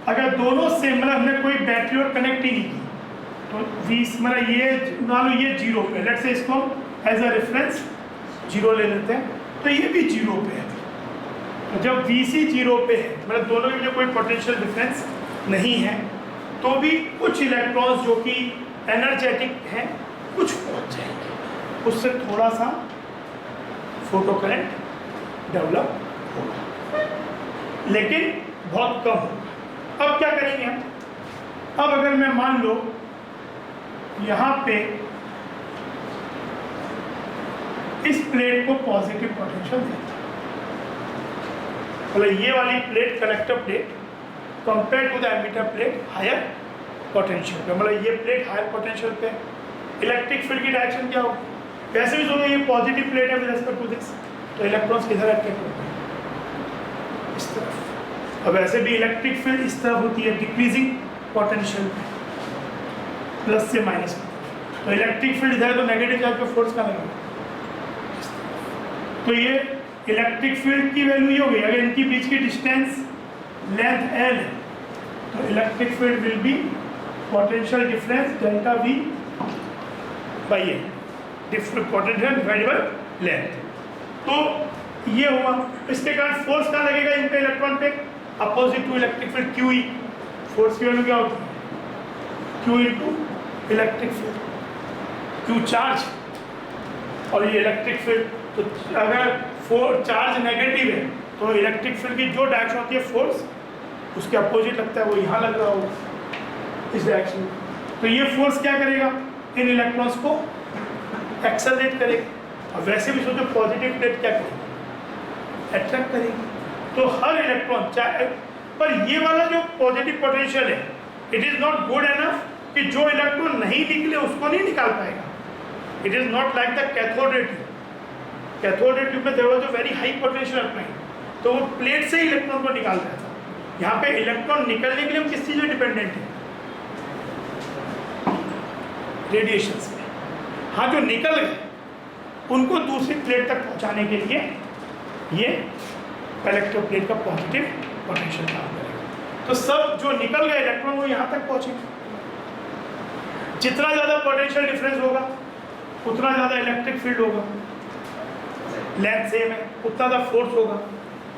अगर दोनों से मतलब हमने कोई बैटरी और कनेक्ट ही नहीं की तो V मतलब ये मान लो ये जीरो पे, लेट्स से इसको एज अ रेफरेंस जीरो ले लेते हैं, तो ये भी जीरो पे है। तो जब VC जीरो पे है मतलब दोनों के बीच कोई पोटेंशियल डिफरेंस नहीं है, तो भी कुछ इलेक्ट्रॉन्स जो कि एनर्जेटिक हैं कुछ पहुंच जाएंगे, उससे थोड़ा सा फोटो करंट डेवलप होगा, लेकिन बहुत कम होगा। अब क्या करेंगे हम, अब अगर मैं मान लो यहाँ पे इस प्लेट को पॉजिटिव पोटेंशियल देता, मतलब ये वाली plate collector plate compare to the emitter plate higher potential पे, मतलब ये प्लेट हायर पोटेंशियल पे, इलेक्ट्रिक फील्ड की डायरेक्शन क्या होगी, वैसे भी जो ये पॉजिटिव प्लेट है विद रिस्पेक्ट टू दिस, तो इलेक्ट्रॉन्स किधर अट्रैक्ट होते हैं, इस तरफ। अब वैसे भी इलेक्ट्रिक फील्ड इस तरफ होती है डिक्रीजिंग पोटेंशियल पे, प्लस से माइनस में, तो इलेक्ट्रिक फील्ड इधर तो नेगेटिव चार्ज पे फोर्स का लगेगा। तो ये इलेक्ट्रिक फील्ड की वैल्यू ये हो गई, अगर इनकी बीच की डिस्टेंस लेंथ L है तो electric field will be potential difference delta V by A, potential divided by length. तो ये हुआ, इसके कारण फोर्स कहाँ लगेगा इन पे इलेक्ट्रॉन पे, opposite to electric field QE, force की वैल्यू क्या होती है Q into electric field, Q charge और ये इलेक्ट्रिक फील्ड। तो अगर चार्ज नेगेटिव है तो इलेक्ट्रिक फील्ड की जो डायरेक्शन होती है फोर्स उसके अपोजिट लगता है, वो यहाँ लग रहा होगा, इस डायरेक्शन में। तो ये फोर्स क्या करेगा, इन इलेक्ट्रॉन्स को एक्सेलरेट करेगा। और वैसे भी सोचो पॉजिटिव प्लेट क्या करेगी, अट्रैक्ट करेगी। तो हर इलेक्ट्रॉन चाहे, पर ये वाला जो पॉजिटिव पोटेंशियल है it is not good enough कि जो इलेक्ट्रॉन नहीं निकले उसको नहीं निकाल पाएगा। It is not like the cathode ray tube. Cathode ray tube में there was a very high potential applied, तो वो प्लेट से ही इलेक्ट्रॉन को निकाल रहा था। यहाँ पे इलेक्ट्रॉन निकलने के लिए हम किस चीज़ में डिपेंडेंट हैं, रेडिएशन से। हाँ, जो निकल गए उनको दूसरी प्लेट तक पहुँचाने के लिए ये कलेक्टर प्लेट का पॉजिटिव पोटेंशियल काम करेगा। तो सब जो निकल गए इलेक्ट्रॉन वो यहाँ तक पहुँचेंगे। जितना ज़्यादा पोटेंशियल डिफरेंस होगा उतना ज़्यादा इलेक्ट्रिक फील्ड होगा, लेंथ सेम है उतना ज़्यादा फोर्स होगा,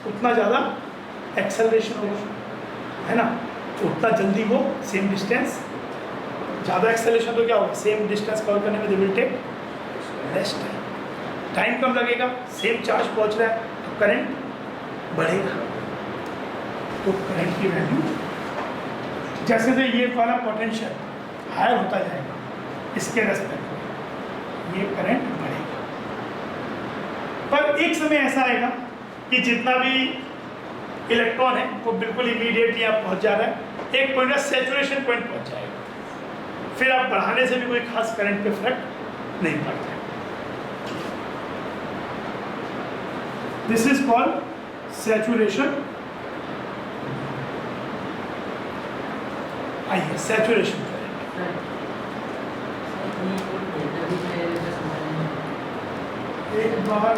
उतना ज़्यादा एक्सेलरेशन होगा, है ना। उतना जल्दी वो सेम डिस्टेंस, ज़्यादा एक्सेलरेशन तो क्या होगा, सेम डिस्टेंस कवर करने में they will take less time कम लगेगा, सेम चार्ज पहुंच रहा है तो करंट बढ़ेगा। तो करंट की वैल्यू जैसे जैसे ये वाला पोटेंशियल हायर होता जाएगा इसके रेस्पेक्ट में ये करंट बढ़ेगा। पर एक समय ऐसा आएगा कि जितना भी इलेक्ट्रॉन है वो बिल्कुल इमीडिएटली आप पहुंच जा रहा है, एक पॉइंट है सैचुरेशन पॉइंट पहुंच जाएगा, फिर आप बढ़ाने से भी कोई खास करंट पे फर्क नहीं पड़ता है। This is called saturation. आइए सैचुरेशन एक बार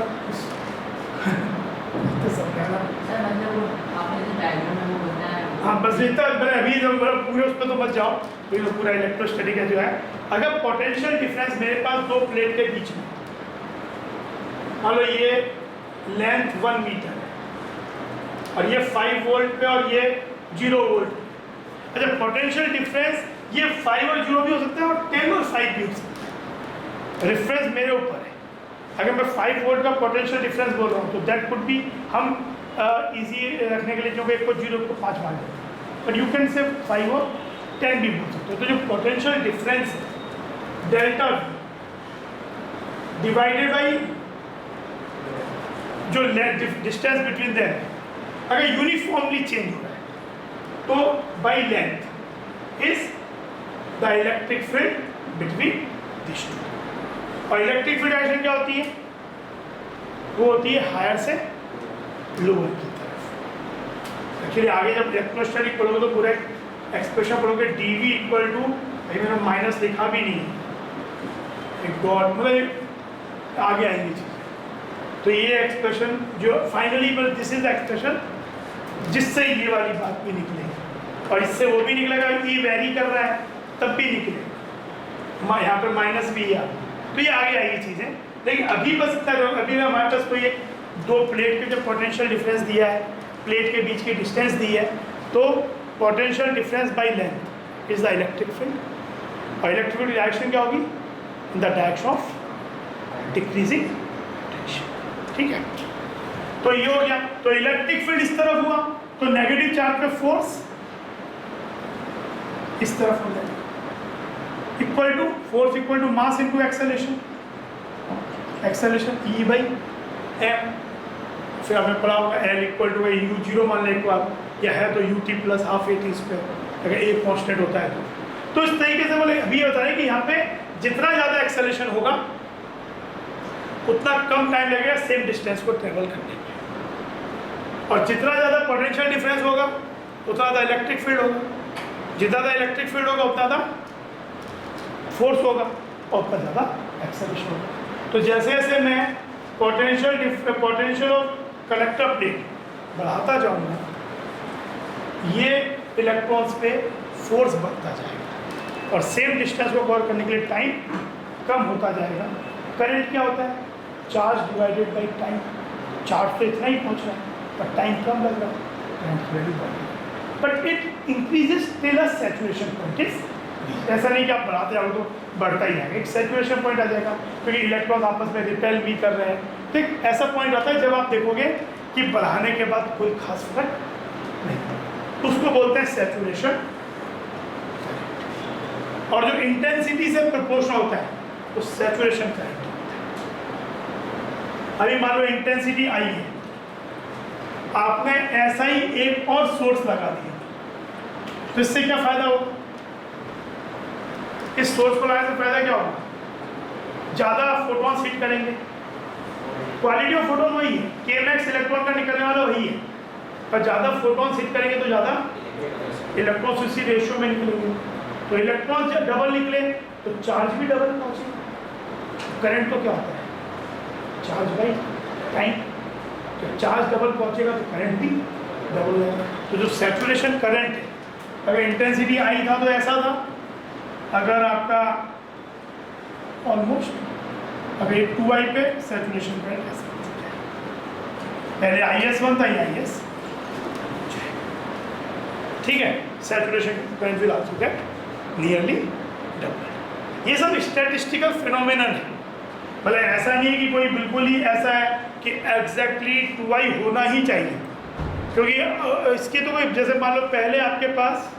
तो समझाना। हाँ बस इतना अभी पूरे उस पर तो मत जाओ, तो पूरा इलेक्ट्रोस्टैटिक का जो है, अगर पोटेंशियल डिफरेंस मेरे पास दो प्लेट के बीच में, मान लो ये लेंथ 1 मीटर है और ये 5 वोल्ट पे और ये 0 वोल्ट। अच्छा, पोटेंशियल डिफरेंस ये 5 और 0 भी हो सकता है और 10 और 5 भी हो सकता है, रेफरेंस मेरे ऊपर है। अगर मैं 5 वोल्ट का पोटेंशियल डिफरेंस बोल रहा हूँ तो दैट कुड बी, हम इजी रखने के लिए जो एक को 0 को 5 मान लेते हैं, बट यू कैन से 5 और 10 भी बोल सकते हो। तो जो पोटेंशियल डिफरेंस है डेल्टा डिवाइडेड बाई जो डिस्टेंस बिटवीन देम, अगर यूनिफॉर्मली चेंज हो रहा है तो by length is the electric field between this two. और इलेक्ट्रिक फील्ड डायरेक्शन क्या होती है, वो होती है हायर से लोअर की तरफ। एक्चुअली आगे जब इलेक्ट्रोस्टैटिक पढ़ोगे तो पूरा एक्सप्रेशन पढ़ोगे, dV इक्वल टू, मैंने माइनस लिखा भी नहीं है, एक डॉट, मतलब आगे आएंगी चीज़ें। तो ये एक्सप्रेशन जो फाइनली, पर दिस इज एक्सप्रेशन जिससे ये वाली बात भी निकलेगी और इससे वो भी निकलेगा, ई वेरी कर रहा है तब भी निकलेगा, यहाँ पर माइनस भी है, तो ये आगे आएगी चीज़ें। लेकिन अभी बस इतना, अभी हमारे पास कोई एक दो प्लेट के जो पोटेंशियल डिफरेंस दिया है, प्लेट के बीच की डिस्टेंस दी है, तो potential difference by length is the electric field. और इलेक्ट्रिक फील्ड डायरेक्शन क्या होगी, in the direction of decreasing potential. ठीक है, तो ये हो गया। तो इलेक्ट्रिक फील्ड इस तरफ हुआ तो नेगेटिव चार्ज पे फोर्स इस तरफ हो जाएगा, equal to force equal to mass into acceleration, acceleration E by m। फिर आपने पढ़ा होगा L इक्वल टू u0 मान लें एक बार, या है तो ut plus half AT square, अगर a कांस्टेंट होता है तो इस तरीके से बोले। अभी ये बता रहे कि यहाँ पे जितना ज़्यादा एक्सेलरेशन होगा उतना कम टाइम लगेगा सेम डिस्टेंस को ट्रेवल करने में, और जितना ज़्यादा पोटेंशियल डिफरेंस होगा उतना ज़्यादा इलेक्ट्रिक फील्ड होगा, जितना ज़्यादा इलेक्ट्रिक फील्ड होगा उतना ज़्यादा फोर्स होगा और उतना ज़्यादा एक्सेलरेशन होगा। तो जैसे जैसे मैं पोटेंशियल ऑफ कलेक्टर प्लेट बढ़ाता जाऊँगा, ये इलेक्ट्रॉन्स पे फोर्स बढ़ता जाएगा और सेम डिस्टेंस को कवर करने के लिए टाइम कम होता जाएगा। करंट क्या होता है, charge divided by time. Charge तो इतना ही पहुँच रहा है पर टाइम कम लग रहा है, करंट की वैल्यू बढ़ रही है, but it increases till a saturation point is. ऐसा नहीं कि आप बढ़ाते जाओ तो बढ़ता ही जाएगा, एक सैचुरेशन पॉइंट आ जाएगा, क्योंकि इलेक्ट्रॉन आपस में रिपेल भी कर रहे हैं। तो एक ऐसा पॉइंट आता है जब आप देखोगे कि बढ़ाने के बाद कोई खास फर्क नहीं, उसको बोलते हैं सैचुरेशन। और जो इंटेंसिटी से प्रोपोर्शनल होता है तो सैचुरेशन करंट होता है। अभी मान लो इंटेंसिटी आई है, आपने ऐसा ही एक और सोर्स लगा दिया, तो इससे क्या फायदा होगा? इस सोर्स को लगाने से फायदा क्या होगा? ज़्यादा फोटॉन्स हिट करेंगे। क्वालिटी ऑफ फोटोन वही है, kmax इलेक्ट्रॉन का निकलने वाला वही है, पर ज़्यादा फोटॉन्स हिट करेंगे तो ज़्यादा इलेक्ट्रॉन्स उसी रेशियो में निकलेंगे। तो इलेक्ट्रॉन जब डबल निकले तो चार्ज भी डबल पहुँचेगा। करंट तो क्या होता है? Charge by time. तो चार्ज डबल पहुँचेगा तो करंट भी डबल हो जाएगा। तो जो सैचुरेशन करंट है, अगर इंटेंसिटी आई था तो ऐसा था, अगर आपका ऑलमोस्ट अगर ये 2i पे सैचुरेशन करंट ऐसा पहले IS1 था, ये IS, ठीक है। Saturation current will also get nearly double. ये सब स्टैटिस्टिकल फिनोमेनन है, मतलब ऐसा नहीं है कि कोई बिल्कुल ही ऐसा है कि एग्जैक्टली 2i होना ही चाहिए, क्योंकि इसके तो कोई, जैसे मान लो पहले आपके पास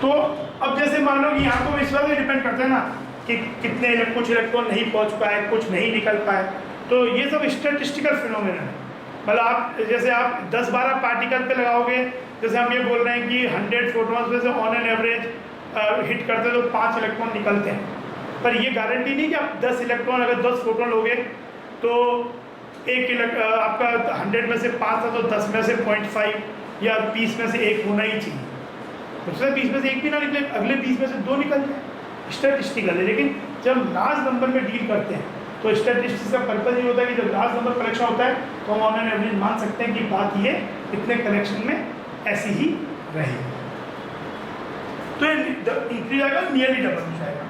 तो अब जैसे मान लो कि यहाँ को इस बात डिपेंड करते हैं ना कि कितने कुछ इलेक्ट्रॉन नहीं पहुँच पाए, कुछ नहीं निकल पाए, तो ये सब स्टैटिस्टिकल फिनोमेनन है। मतलब आप जैसे आप 10-12 पार्टिकल पे लगाओगे, जैसे हम ये बोल रहे हैं कि 100 फोटॉन्स में से ऑन एन एवरेज हिट करते तो 5 इलेक्ट्रॉन निकलते हैं, पर ये गारंटी नहीं कि आप 10 इलेक्ट्रॉन, अगर 10 फोटॉन लोगे तो आपका 100 में से 5 था तो 10 में से 0.5 या 20 में से 1 होना ही चाहिए। तो 20 में से 1 भी ना निकले, अगले 20 में से 2 निकल जाए, स्टैटिस्टिकल है। लेकिन जब लार्ज नंबर में डील करते हैं तो स्टैटिस्टिक्स का पर्पज ये होता है कि जब लार्ज नंबर कलेक्शन होता है तो हम ऑन एन एवरेज मान सकते हैं कि बात ये इतने कलेक्शन में ऐसी ही रहेगी, तो इंक्रीज आएगा, नियरली डबल हो जाएगा।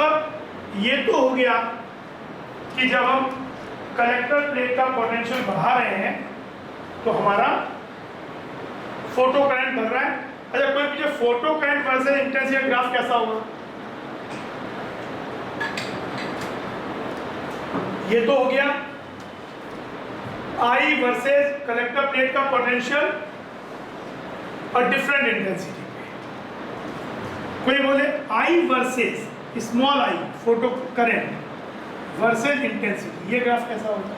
अब ये तो हो गया कि जब हम कलेक्टर प्लेट का पोटेंशियल बढ़ा रहे हैं तो हमारा फोटो करंट बढ़ रहा है। अच्छा, कोई मुझे photo current versus intensity graph कैसा होगा? ये तो हो गया I वर्सेस कलेक्टर प्लेट का पोटेंशियल और डिफरेंट इंटेंसिटी पे। कोई बोले I versus small i photo current versus intensity, ये ग्राफ कैसा होगा?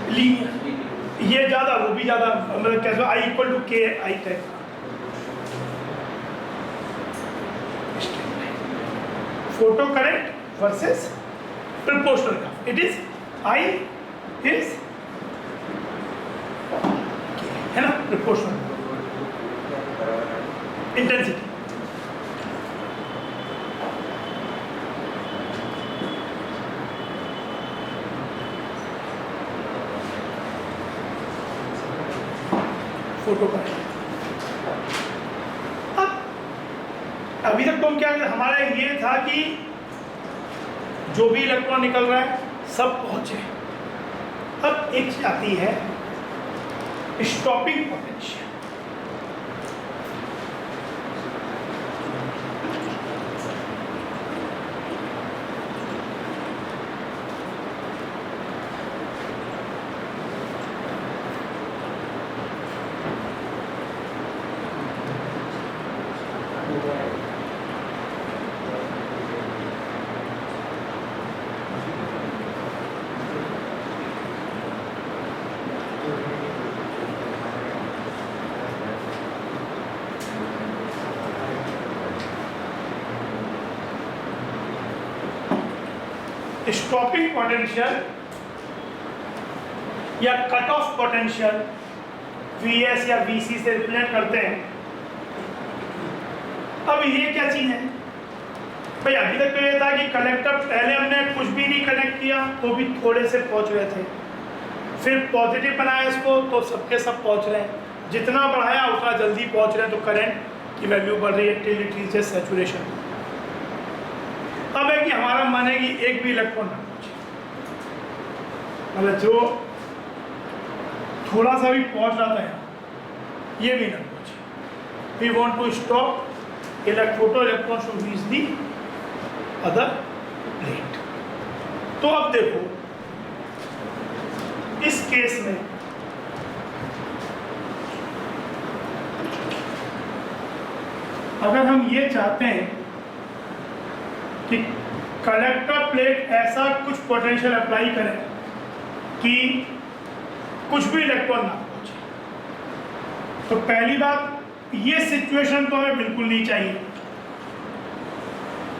लीनियर, ये ज्यादा वो भी ज्यादा, मतलब कैसे I इक्वल टू के I type. Photo current versus proportional graph, it is I is है ना, प्रोपोर्शनल इंटेंसिटी। Photo current. अब अभी तक तो क्या हमारा ये था कि जो भी इलेक्ट्रॉन निकल रहा है सब पहुंचे। अब एक चीज आती है स्टॉपिंग पोटेंशियल। स्टॉपिंग पोटेंशियल या कट ऑफ पोटेंशियल Vs या Vc से रिप्रेजेंट करते हैं। अब ये क्या चीज है भाई? अभी तक तो ये था कि कलेक्टर पहले हमने कुछ भी नहीं कनेक्ट किया तो भी थोड़े से पहुंच रहे थे, फिर पॉजिटिव बनाया इसको तो सबके सब पहुंच रहे हैं, जितना बढ़ाया उतना जल्दी पहुंच रहे हैं, तो करंट की वैल्यू बढ़ रही है टिल इट रीचेस सैचुरेशन। अब है कि हमारा मन है कि एक भी इलेक्ट्रॉन ना पहुंचे, मतलब जो थोड़ा सा भी पहुंच रहा था ये भी ना पहुंचे। We want to stop photo electron to reach the other plate. तो अब देखो इस केस में अगर हम ये चाहते हैं कि कलेक्टर प्लेट ऐसा कुछ पोटेंशियल अप्लाई करें कि कुछ भी इलेक्ट्रॉन ना पहुंचे, तो पहली बात ये सिचुएशन तो हमें बिल्कुल नहीं चाहिए।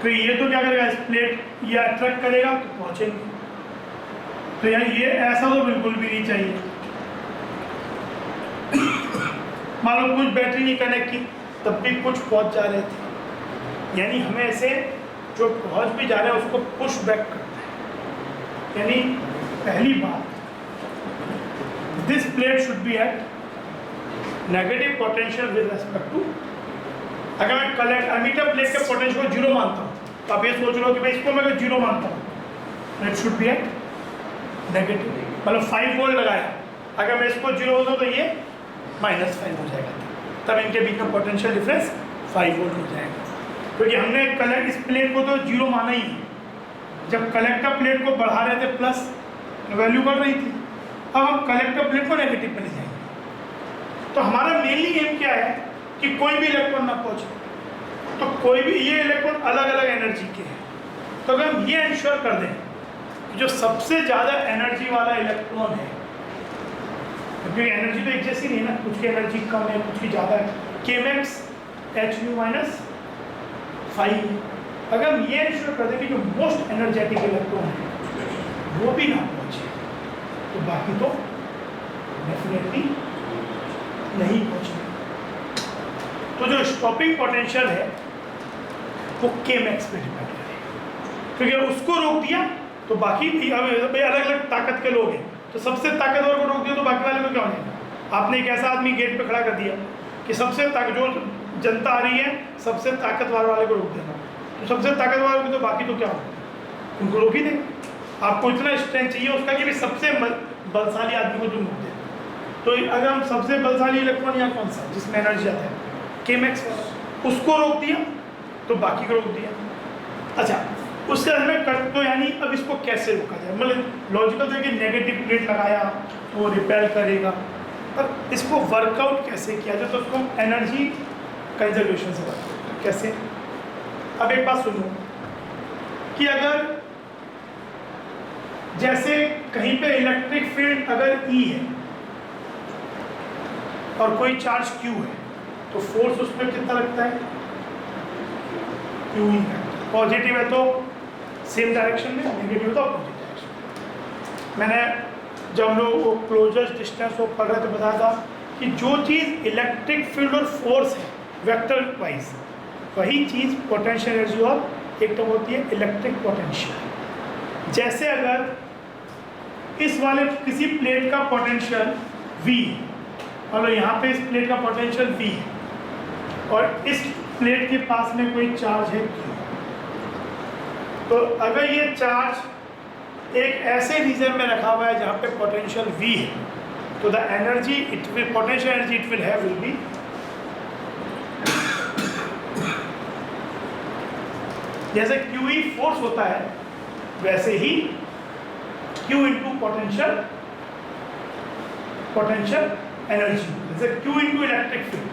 तो ये तो क्या करेगा, इस प्लेट ये अट्रैक्ट करेगा तो पहुंचेंगे। तो यार ये ऐसा तो बिल्कुल भी नहीं चाहिए। मान लो कुछ बैटरी नहीं कनेक्ट की तब भी कुछ पहुंच जा रहे थे, यानी हमें ऐसे जो पहुंच भी जा रहे हैं उसको पुश बैक करना है। यानी पहली बात, this plate should be at negative potential with respect to, अगर मैं एमीटर प्लेट के पोटेंशियल को जीरो मानता हूँ तो आप ये सोच लो कि मैं इसको मैं जीरो मानता हूँ, it should be at negative. मतलब 5 वोल्ट लगाया, अगर मैं इसको जीरो होता तो ये -5 हो जाएगा, तब इनके बीच में पोटेंशियल डिफरेंस 5 वोल्ट हो जाएगा। क्योंकि हमने इस प्लेट को तो जीरो माना ही है। जब कलेक्टर प्लेट को बढ़ा रहे थे प्लस वैल्यू बढ़ रही थी, अब हम कलेक्टर प्लेट को नेगेटिव में ले जाएंगे। तो हमारा मेनली एम क्या है कि कोई भी इलेक्ट्रॉन ना पहुंचे, तो कोई भी ये इलेक्ट्रॉन अलग अलग एनर्जी के हैं। तो अगर हम ये इंश्योर कर दें कि जो सबसे ज़्यादा एनर्जी वाला इलेक्ट्रॉन है, क्योंकि एनर्जी तो एक जैसी नहीं है ना, कुछ की एनर्जी कम है कुछ की ज़्यादा है, Kmax Hν -5। अगर हम ये इंश्योर कर दें कि जो मोस्ट एनर्जेटिक इलेक्ट्रॉन है वो भी ना पहुंचे, तो बाकी तो डेफिनेटली नहीं पहुंचेंगे। तो जो स्टॉपिंग पोटेंशियल है वो Kmax पे डिपेंड करेगा, क्योंकि उसको रोक दिया तो बाकी भी अलग अलग ताकत के लोग हैं, तो सबसे ताकतवर को रोक दिया तो बाकी वाले को क्या हो जाएगा। आपने एक ऐसा आदमी गेट पे खड़ा कर दिया कि सबसे जो जनता आ रही है सबसे ताकतवर वाले को रोक देना, तो सबसे ताकतवर को तो बाकी तो क्या होगा, उनको रोक ही देगा। आपको इतना स्ट्रेंथ चाहिए उसका कि भी सबसे बलशाली आदमी को जो रोक दे। तो अगर हम सबसे बलशाली इलेक्ट्रॉन यहाँ कौन सा जिसमें एनर्जी आता है Kmax, उसको रोक दिया तो बाकी को रोक दिया। अच्छा, उससे हमें कर तो यानी अब इसको कैसे रोका जाए, मतलब लॉजिकल है कि नेगेटिव प्लेट लगाया तो वो रिपेल करेगा, पर इसको वर्कआउट कैसे किया जाए, तो उसको एनर्जी कंजर्वेशन से वर्कआउट कैसे। अब एक बात सुनो कि अगर जैसे कहीं पे इलेक्ट्रिक फील्ड अगर E है और कोई चार्ज Q है, तो फोर्स उसमें कितना लगता है, Q ही है। पॉजिटिव है तो सेम डायरेक्शन में, नेगेटिव तो अपोजिट डायरेक्शन। मैंने जब हम लोग वो क्लोजेस्ट डिस्टेंस को पढ़ रहे थे बताया था कि जो चीज़ इलेक्ट्रिक फील्ड और फोर्स है वेक्टर वाइज, वही चीज़ पोटेंशियल एनर्जी और एक तो होती है इलेक्ट्रिक पोटेंशियल। जैसे अगर इस वाले किसी प्लेट का पोटेंशियल V है, और यहाँ पे इस प्लेट का पोटेंशियल V है, और इस प्लेट के पास में कोई चार्ज है Q, तो अगर ये चार्ज एक ऐसे रीजन में रखा हुआ है जहाँ पे पोटेंशियल V है, तो the energy potential energy it will have will be जैसे QE फोर्स होता है वैसे ही Q इंटू पोटेंशियल एनर्जी, जैसे Q into electric field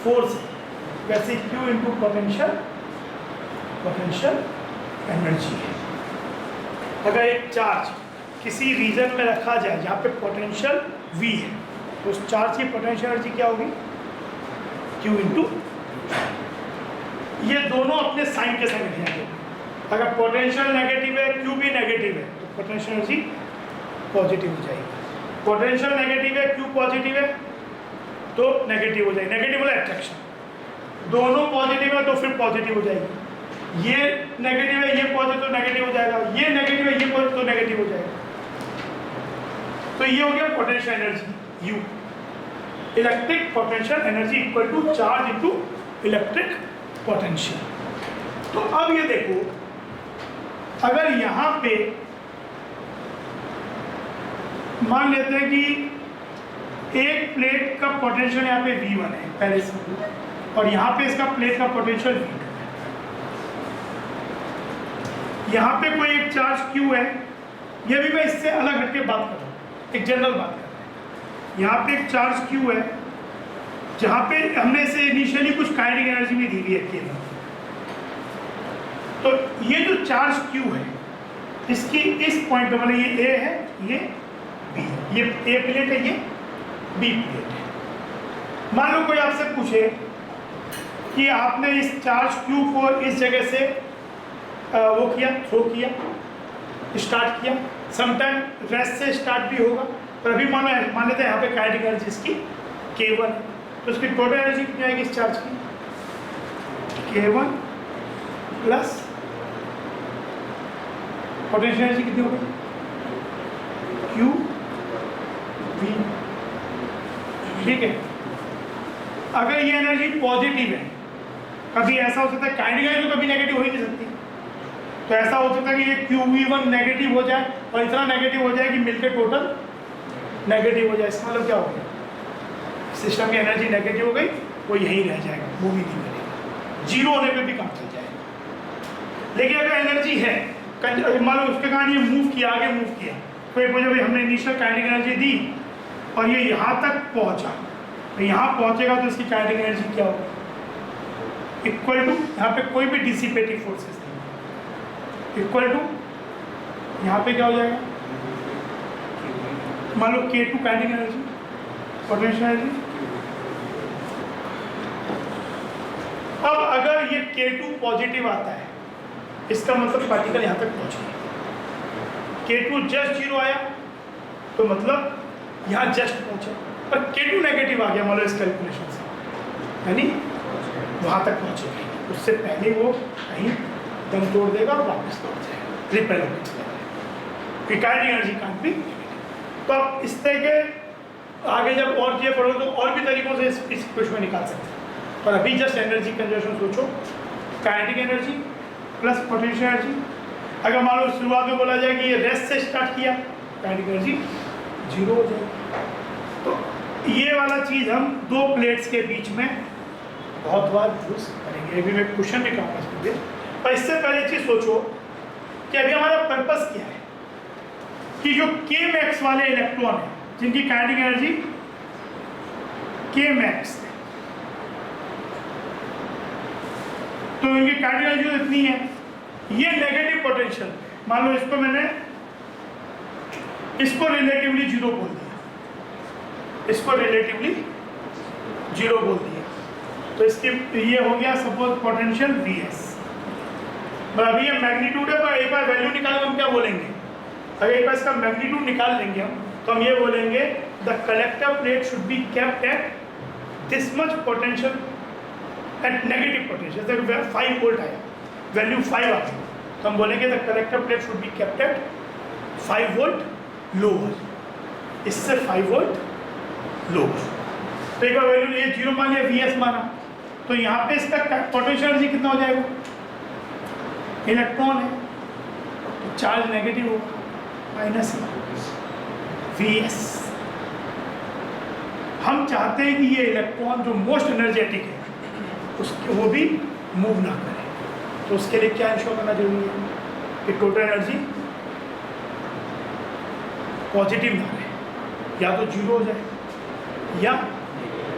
force है, वैसे Q इंटू पोटेंशियल एनर्जी है। अगर एक चार्ज किसी रीजन में रखा जाए जहाँ पे पोटेंशियल V है, तो उस चार्ज की पोटेंशियल एनर्जी क्या होगी, Q इंटू, ये दोनों अपने साइन के साथ लिखे जाएंगे। अगर पोटेंशियल नेगेटिव है, Q भी नेगेटिव है, तो पोटेंशियल एनर्जी पॉजिटिव हो जाएगी। पोटेंशियल नेगेटिव है, Q पॉजिटिव है, तो नेगेटिव हो जाएगी। नेगेटिव वाला अट्रैक्शन, दोनों पॉजिटिव है तो फिर पॉजिटिव हो जाएगी। ये नेगेटिव है, ये पॉजिटिव, नेगेटिव हो जाएगा। ये नेगेटिव है, ये पॉजिटिव, तो नेगेटिव हो जाएगा। तो ये हो गया potential energy U। Electric potential energy equal to charge into electric potential. तो अब ये देखो, अगर यहाँ पे मान लेते हैं कि एक प्लेट का पोटेंशियल यहाँ पे V1 है पहले से, और यहाँ पे इसका प्लेट का पोटेंशियल V2 है। यहाँ पे कोई एक चार्ज Q है, ये भी मैं इससे अलग हटके बात कर रहा हूँ, एक जनरल बात कर रहा हूँ। यहाँ पे एक चार्ज Q है, जहाँ पे हमने इसे इनिशियली कुछ काइनेटिक एनर्जी भी दी हुई है केवल। तो ये जो चार्ज Q है, इसकी इस पॉइंट पे मतलब ये A है, ये B है, ये A प्लेट है, ये B प्लेट है। मान लो कोई आपसे पूछे कि आपने इस चार्ज Q को इस जगह से वो किया, थ्रो किया, स्टार्ट किया, समटाइम रेस्ट से स्टार्ट भी होगा, पर अभी मान लेते हैं यहाँ पे काइनेटिक एनर्जी इसकी K1 है, तो उसकी टोटल एनर्जी कितनी आएगी इस चार्ज की? K1 प्लस पोटेंशियल एनर्जी कितनी होगी? QV। ठीक है, अगर ये एनर्जी पॉजिटिव है, कभी ऐसा हो सकता है काइनेटिक एनर्जी तो कभी नेगेटिव हो ही नहीं सकती, तो ऐसा हो सकता है कि ये QV1 नेगेटिव हो जाए और इतना नेगेटिव हो जाए कि मिलकर टोटल नेगेटिव हो जाए। इसका मतलब क्या हो गया? सिस्टम की एनर्जी नेगेटिव हो गई, वो यहीं रह जाएगा, मूव ही नहीं करेगा, जीरो होने पे भी काम चल जाएगा। लेकिन अगर एनर्जी है, मान लो उसके कारण ये मूव किया, आगे मूव किया, तो एक वजह हमने इनिशियल काइनेटिक एनर्जी दी और ये यहाँ तक पहुँचा, तो यहाँ पहुँचेगा तो इसकी काइनेटिक एनर्जी क्या होगी? इक्वल टू, यहाँ पे कोई भी डिसिपेटिव फोर्सेस नहीं, इक्वल टू यहाँ पे क्या हो जाएगा? मान लो K2 kinetic energy, potential energy. अब अगर ये K2 पॉजिटिव आता है, इसका मतलब पार्टिकल यहाँ तक पहुँच गया। K2 जस्ट जीरो आया तो मतलब यहाँ जस्ट पहुँचा, पर K2 नेगेटिव आ गया मान लो इस कैलकुलेशन से, यानी वहाँ तक पहुँचेगा, उससे पहले वो कहीं दम तोड़ देगा और वापस लौट जाएगा, रिपेल होकर चलेगा। Kinetic energy can't be. तो आप इस तरह के आगे जब और चीज़ें पढ़ो तो और भी तरीकों से इस क्वेश्चन में निकाल सकते हैं, पर अभी जस्ट एनर्जी कंजर्वेशन सोचो, kinetic energy plus potential energy. अगर मान लो शुरुआत में बोला जाए कि ये रेस्ट से स्टार्ट किया, काइनेटिक एनर्जी जीरो हो जाएगी। तो ये वाला चीज़ हम दो प्लेट्स के बीच में बहुत बार यूज करेंगे, अभी मैं क्वेश्चन भी कहूँगा इसके लिए। पर इससे पहले चीज़ सोचो कि अभी हमारा पर्पस क्या है, कि जो K मैक्स वाले इलेक्ट्रॉन हैं जिनकी काइनेटिक एनर्जी K मैक्स है, तो इनकी काइनेटिक एनर्जी इतनी है, ये नेगेटिव पोटेंशियल, मान लो इसको मैंने इसको रिलेटिवली जीरो बोल दिया, इसको रिलेटिवली जीरो बोल दिया, तो इसकी ये हो गया सपोज पोटेंशियल Vs। अभी ये मैग्नीट्यूड है, पर एक बार वैल्यू निकालेंगे हम क्या बोलेंगे? अगर एक बार इसका मैग्नीट्यूड निकाल लेंगे हम, तो हम ये बोलेंगे the collector plate should be kept at this much potential, at negative potential. जैसे 5 वोल्ट आया, वैल्यू 5 आ गई, तो हम बोलेंगे the collector plate should be kept eight 5 volt lower, इससे 5 वोल्ट लोअर। तो एक बार वैल्यू ये जीरो मान लिया, Vs माना, तो यहाँ पे इसका पोटेंशियल एनर्जी कितना हो जाएगा? इलेक्ट्रॉन है तो चार्ज नेगेटिव होगा, माइनस Vs। हम चाहते हैं कि ये इलेक्ट्रॉन जो मोस्ट एनर्जेटिक है उसके वो भी मूव ना करे, तो उसके लिए क्या इंश्योर करना जरूरी है कि टोटल एनर्जी पॉजिटिव ना रहे, या तो जीरो हो जाए या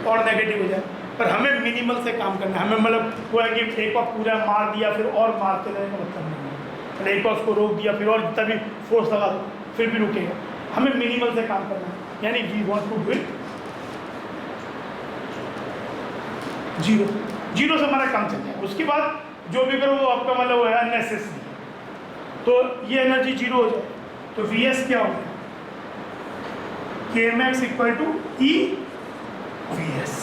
और नेगेटिव हो जाए, पर हमें मिनिमल से काम करना है। हमें मतलब वो है कि एक बार पूरा मार दिया फिर और मारते रहेगा, मतलब नहीं, एक बार उसको रोक दिया फिर और जितना भी फोर्स लगा दो फिर भी रुकेगा। हमें मिनिमल से काम करना है, यानी we want to do it zero, zero से हमारा काम चल जाएगा। उसके बाद जो भी करो वो आपका मतलब वो है अननेसेसरी, तो ये एनर्जी जीरो हो जाए तो Vs क्या हो गया? Kmax equal to E Vs।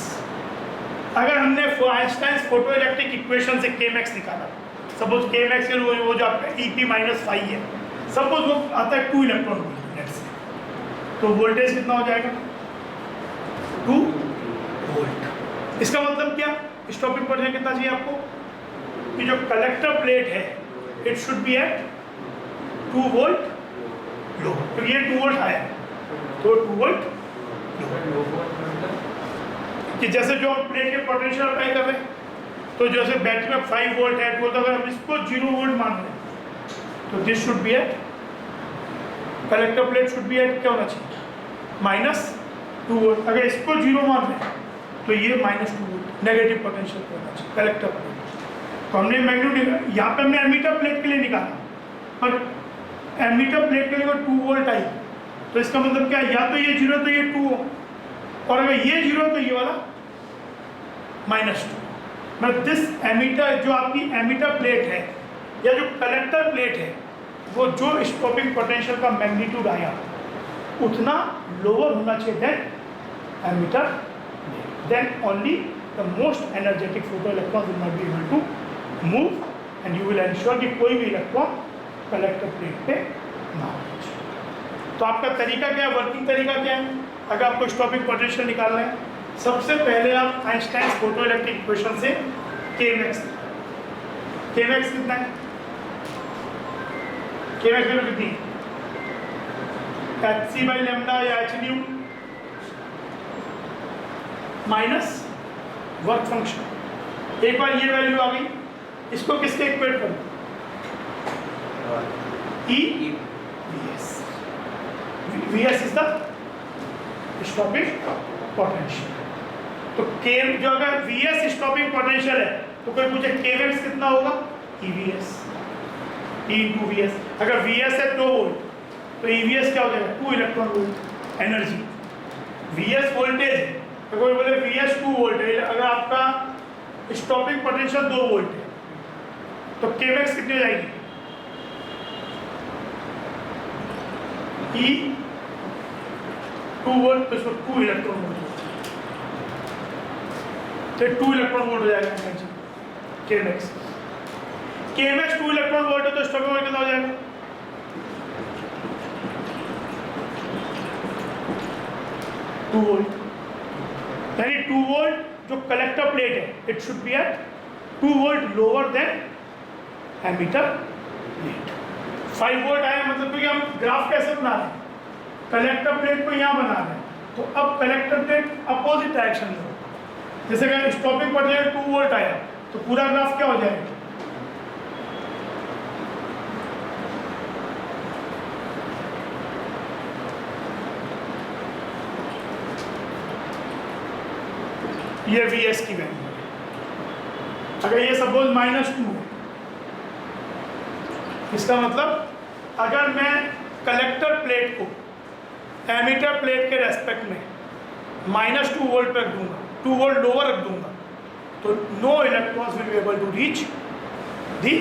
अगर हमने आइंस्टाइन फोटो इलेक्ट्रिक इक्वेशन से Kmax निकाला, सपोज Kmax के वो जो आपका EP-5 है, सपोज वो आता है 2 इलेक्ट्रॉन वोल्ट से, तो वोल्टेज कितना हो जाएगा? 2 वोल्ट। इसका मतलब क्या? इस टॉपिक पर जो कितना चाहिए आपको कि जो कलेक्टर प्लेट है it should be at 2 volt low, तो ये 2 वोल्ट आया, तो 2 वोल्ट कि जैसे जो हम प्लेट के पोटेंशियल अप्लाई कर रहे हैं, तो जैसे बैटरी में 5 वोल्ट है, तो अगर हम इसको 0 वोल्ट मान रहे हैं तो this should be at, collector plate should be at क्या होना चाहिए -2 वोल्ट। अगर इसको 0 मान रहे हैं तो ये -2 वोल्ट नेगेटिव पोटेंशियल होना चाहिए कलेक्टर प्लेट। तो हमने मैग्नीट्यूड यहाँ पे हमने एमीटर प्लेट के लिए निकाला, पर एमीटर प्लेट के लिए 2 वोल्ट आई, तो इसका मतलब क्या है, या तो ये 0 तो ये 2 हो, और अगर ये 0 तो ये वाला -2। मतलब दिस एमीटर, जो आपकी एमीटर प्लेट है या जो कलेक्टर प्लेट है, वो जो स्टॉपिंग पोटेंशियल का मैग्नीट्यूड आया उतना लोअर होना चाहिए than emitter, then only the most energetic photo electron will not be able to move and you will ensure कि कोई भी इलेक्ट्रॉन कलेक्टर प्लेट पे ना हो। तो आपका तरीका क्या है, वर्किंग तरीका क्या है? अगर आपको स्टॉपिंग पोटेंशियल निकालना है, सबसे पहले आप आइंस्टाइन फोटो इलेक्ट्रिक इक्वेशन से Kmax कितना है, Kmax वैल्यू कितनी है, hc/λ या hν माइनस वर्क फंक्शन। एक बार ये वैल्यू आ गई, इसको किसके इक्वेट करो, E Vs is the stopping potential. तो K जो अगर Vs स्टॉपिंग पोटेंशियल है तो कोई पूछे Kmax कितना होगा, EVs E into Vs। अगर Vs है 2 वोल्ट तो EVs क्या हो जाएगा, 2 electron volt energy. Vs voltage है तो कोई बोले Vs 2 वोल्ट है, अगर आपका स्टॉपिंग पोटेंशियल 2 वोल्ट है तो Kmax कितनी हो जाएगी, E 2 वोल्ट, तो इसको 2 इलेक्ट्रॉन वोल्ट, तो 2 इलेक्ट्रॉन वोल्ट हो जाएगा energy Kmax। Kmax 2 electron volt है तो स्टॉपिंग वोल्ट कितना हो जाएगा, 2 वोल्ट। यानी 2 वोल्ट जो कलेक्टर प्लेट है, it should be at 2 volt lower than emitter plate. 5 volt आया मतलब, क्योंकि हम ग्राफ कैसे बना रहे हैं, कलेक्टर प्लेट को यहाँ बना रहे हैं, तो अब कलेक्टर प्लेट अपोजिट डायरेक्शन में हो। जैसे कि स्टॉपिंग पोटेंशियल 2 वोल्ट आया तो पूरा ग्राफ क्या हो जाएगा, ये Vs की वैल्यू है। अगर ये सपोज -2 है, इसका मतलब अगर मैं कलेक्टर प्लेट को एमीटर प्लेट के रेस्पेक्ट में -2 वोल्ट पर रख दूंगा, 2 वोल्ट लोअर रख दूंगा, तो no electrons will be able to reach the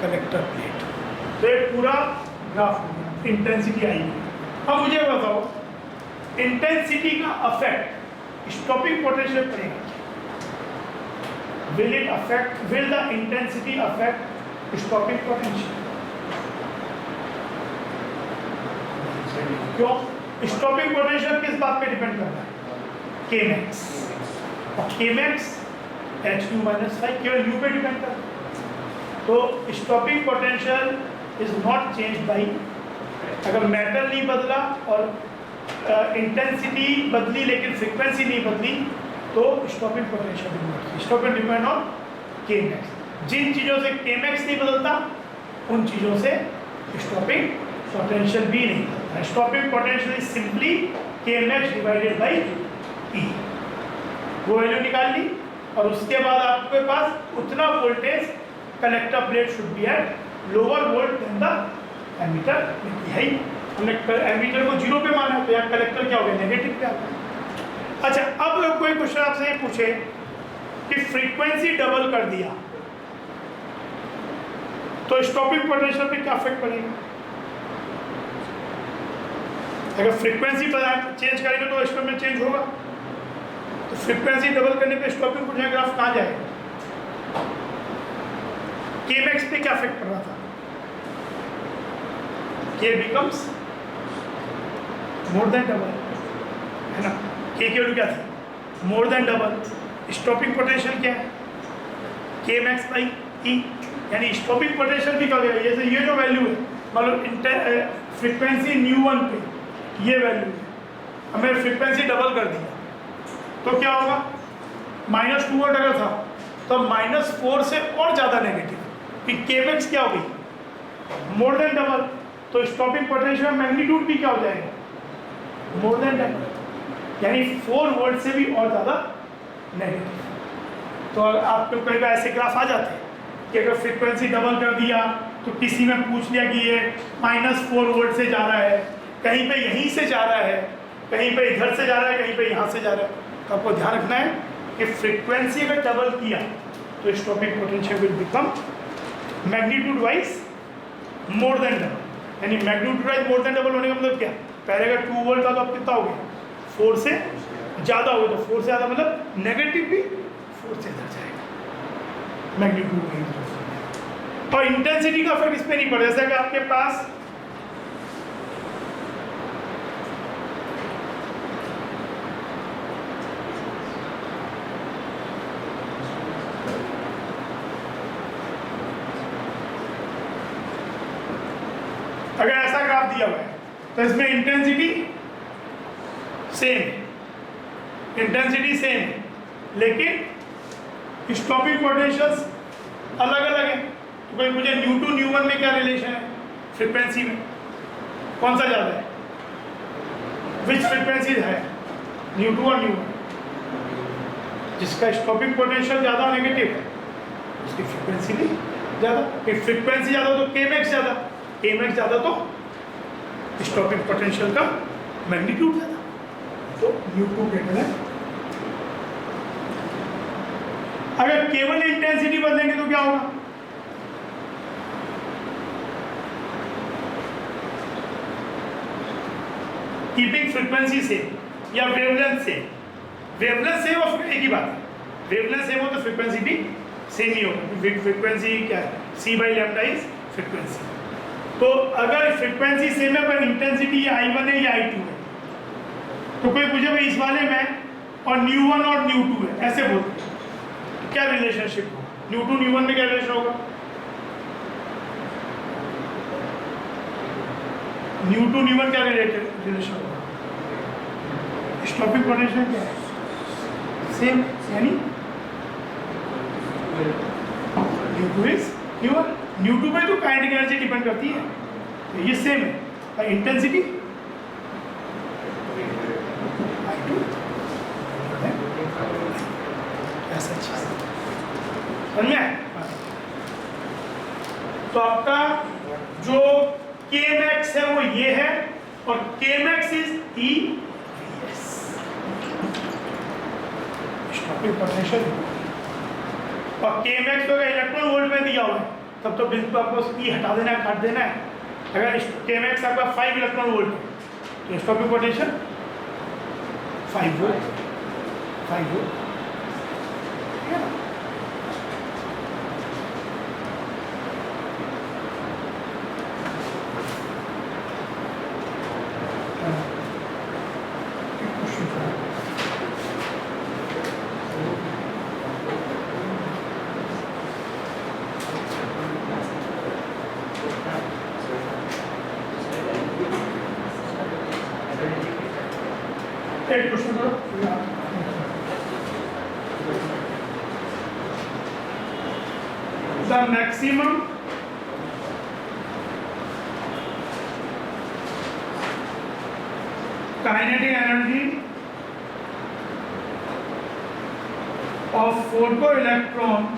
collector plate. तो ये पूरा ग्राफ हो गया, इंटेंसिटी आई। अब मुझे बताओ इंटेंसिटी का अफेक्ट स्टॉपिंग पोटेंशियल करेगा, will it affect, will the intensity affect stopping potential? क्यों? स्टॉपिंग पोटेंशियल किस बात पे डिपेंड करता है, Kmax, और Kmax h2 - 5 केवल u पे डिपेंड करता है। तो stopping potential is not change by, अगर मैटर नहीं बदला और इंटेंसिटी बदली लेकिन फ्रीक्वेंसी नहीं बदली तो स्टॉपिंग पोटेंशियल नहीं बदलती। Stopping depend on Kmax। जिन चीज़ों से Kmax नहीं बदलता उन चीज़ों से स्टॉपिंग पोटेंशियल भी नहीं बदलता। Stopping potential is simply Kmax divided by E। वो वैल्यू निकाल ली और उसके बाद आपके पास उतना voltage collector plate should be at lower volt than the emitter. यही हमने एमीटर को 0 पे माना, तो यहाँ कलेक्टर क्या हो गया, नेगेटिव पे आ गया। अच्छा, अब कोई क्वेश्चन आपसे ये पूछे कि फ्रीक्वेंसी डबल कर दिया तो स्टॉपिंग पोटेंशियल पे क्या इफेक्ट पड़ेगा? अगर फ्रीक्वेंसी चेंज करेंगे तो स्टॉप में चेंज होगा, तो फ्रीक्वेंसी डबल करने पे स्टॉपिंग पोटेंशियल ग्राफ कहाँ जाएगा? Kmax पे क्या इफेक्ट पड़ रहा था, K becomes मोर देन डबल, है ना? K की वैल्यू क्या थी, मोर देन डबल। स्टॉपिंग पोटेंशियल क्या है, Kmax बाई E, यानी स्टॉपिंग पोटेंशियल भी क्या हो जाएगा, जैसे ये जो वैल्यू है, मतलब फ्रीक्वेंसी ν1 पे ये वैल्यू है, हमें फ्रिक्वेंसी डबल कर दिया तो क्या होगा, -2 वोल्ट अगर था तो -4 से और ज़्यादा नेगेटिव, कि केमेक्स क्या हो गई, मोर देन डबल, तो स्टॉपिंग पोटेंशियल मैग्नीट्यूड भी क्या हो जाएगा, मोर देन डबल, यानी 4 वोल्ट से भी और ज़्यादा नेगेटिव। तो आपको कई बार ऐसे ग्राफ आ जाते हैं कि अगर फ्रिक्वेंसी डबल कर दिया तो किसी में पूछ लिया कि ये -4 वोल्ट से जा रहा है, कहीं पे यहीं से जा रहा है, कहीं पे इधर से जा रहा है, कहीं पे यहाँ से जा रहा है, तो आपको ध्यान रखना है कि फ्रिक्वेंसी अगर डबल किया तो stopping potential will become magnitude wise more than double, यानी magnitude wise more than double होने का मतलब क्या, पहले अगर 2 वोल्ट था तो अब कितना हो गया, 4 से ज़्यादा हो गया, तो 4 से ज़्यादा मतलब नेगेटिव भी 4 से इधर जाएगा, मैग्नीट्यूड वाइज। और इंटेंसिटी का इफेक्ट इस पर नहीं पड़ेगा, जैसे कि आपके पास अगर ऐसा ग्राफ दिया हुआ है तो इसमें इंटेंसिटी सेम, लेकिन स्टॉपिंग पोटेंशियल्स अलग अलग है। तो भाई मुझे न्यू2 न्यू1 में क्या रिलेशन है, फ्रिक्वेंसी में कौन सा ज़्यादा है, विच फ्रिक्वेंसी है, न्यू2 और न्यू1, जिसका स्टॉपिंग पोटेंशियल ज़्यादा नेगेटिव है उसकी फ्रिक्वेंसी भी ज़्यादा, फ्रिक्वेंसी ज़्यादा तो केमेक्स ज़्यादा, केमेक्स ज़्यादा तो स्टॉपिंग पोटेंशियल का मैग्नीट्यूड ज़्यादा, तो न्यू2 ग्रेटर है। अगर केवल इंटेंसिटी बदलेंगे तो क्या होगा, कीपिंग फ्रीक्वेंसी सेम या वेवलेंथ सेम, वेवलेंथ सेम और एक ही बात है, वेवलेंथ सेम हो तो फ्रीक्वेंसी भी सेम ही होगा, फ्रीक्वेंसी क्या है, c/λ इज फ्रीक्वेंसी। तो अगर फ्रीक्वेंसी सेम है पर इंटेंसिटी या I1 है या I2 है, तो कोई पूछे भाई इस वाले में और न्यू1 और न्यू2 है, ऐसे बोलते हैं तो क्या रिलेशनशिप होगा, न्यू2 न्यू1 में क्या रिलेशन होगा, न्यू2 न्यू1 क्या रिलेशन होगा, स्टॉपिंग पोटेंशियल क्या है, सेम, यानी न्यू2 इज न्यू1, न्यू2 पे तो काइनेटिक एनर्जी डिपेंड करती है, तो ये सेम है, और इंटेंसिटी I2 ऐसा चीज समझ में। तो आपका जो Kmax है वो ये है, और Kmax is EVS, stopping potential, और Kmax को इलेक्ट्रॉन वोल्ट में दिया हुआ है तब तो बिल्कुल आपको E हटा देना है, काट देना है। अगर Kmax आपका 5 इलेक्ट्रॉन वोल्ट है तो स्टॉपिंग पोटेंशियल 5 वोल्ट, 5 वोल्ट, ठीक है ना। एक क्वेश्चन करो, the maximum kinetic energy of photoelectron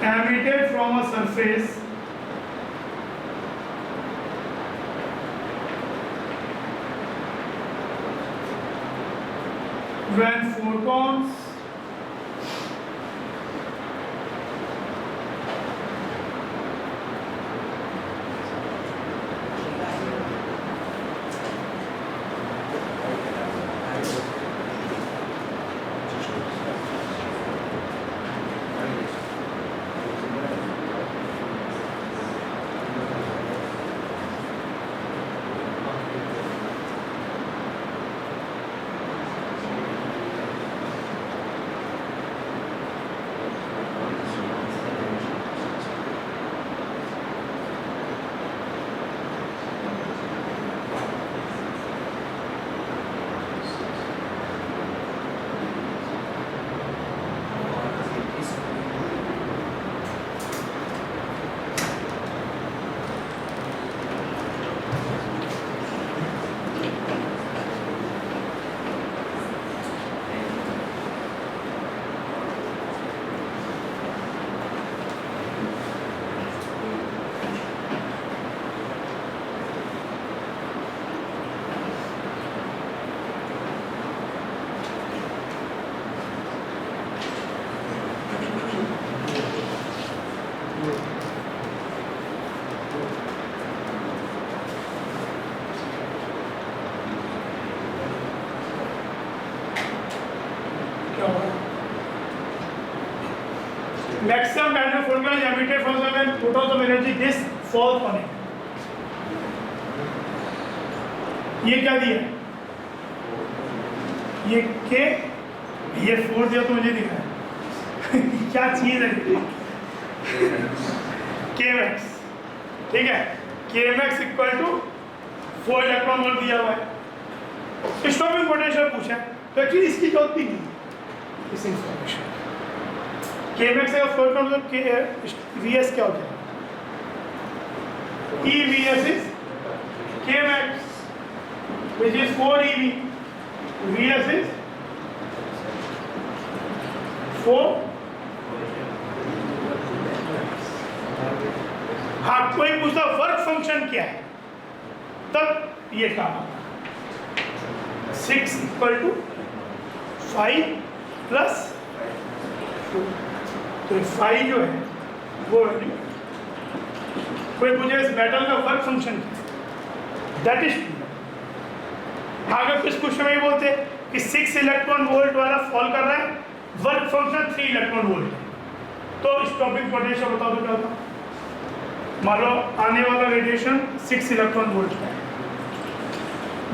emitted from a surface when photons maximum dynamic formula is emitted from the when photons of energy this falls on it. ये क्या दिया? ये के, ये 4 दिया तो मुझे दिखा है क्या चीज है के मैक्स, ठीक है, K max equal to 4 electron volt दिया हुआ है। स्टॉपिंग पोटेंशियल पूछा है तो एक्चुअली इसकी जरूरत भी नहीं इस इंफॉर्मेशन। के मैक्स का 4 का मतलब के वी एस क्या होता है? ई वी एस इज के max which is 4 eV, Vs is 4। हाँ, कोई पूछता वर्क फंक्शन क्या है तब ये काम होगा 6 इक्वल टू 5 प्लस 2, तो 5 जो है वो वैल्यू। कोई पूछे इस मेटल का वर्क फंक्शन दैट इज, अगर कुछ क्वेश्चन में बोलते कि 6 इलेक्ट्रॉन वोल्ट वाला फॉल कर रहा है, वर्क फंक्शन 3 इलेक्ट्रॉन वोल्ट, तो स्टॉपिंग पोटेंशियल बता दो क्या होता। मान लो आने वाला रेडिएशन 6 इलेक्ट्रॉन वोल्ट है,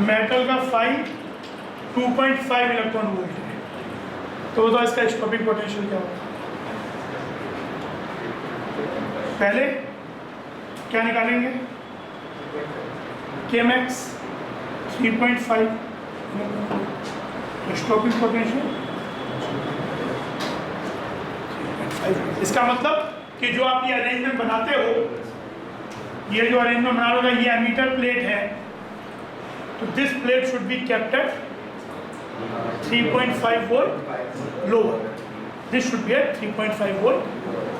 मेटल का 2.5 इलेक्ट्रॉन वोल्ट है, तो बताओ इसका स्टॉपिंग पोटेंशियल क्या होगा। पहले क्या निकालेंगे? के मैक्स 3.5 स्टॉपिंग पोटेंशियल 3.5। इसका मतलब कि जो आप ये अरेंजमेंट बनाते हो, ये जो अरेंजमेंट बना रहे हो, ये एमीटर प्लेट है, तो this plate should be kept at 3.5 volt lower, this should be at 3.5 volt.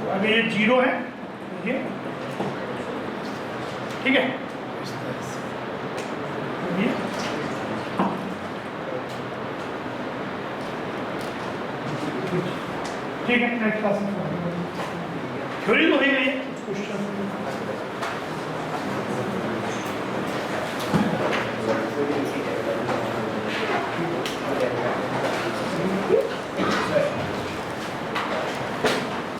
अगर ये 0 है ये ठीक है, ये ठीक है। नेक्स्ट क्लास में थ्योरी तो हो ही गई है, कुछ क्वेश्चन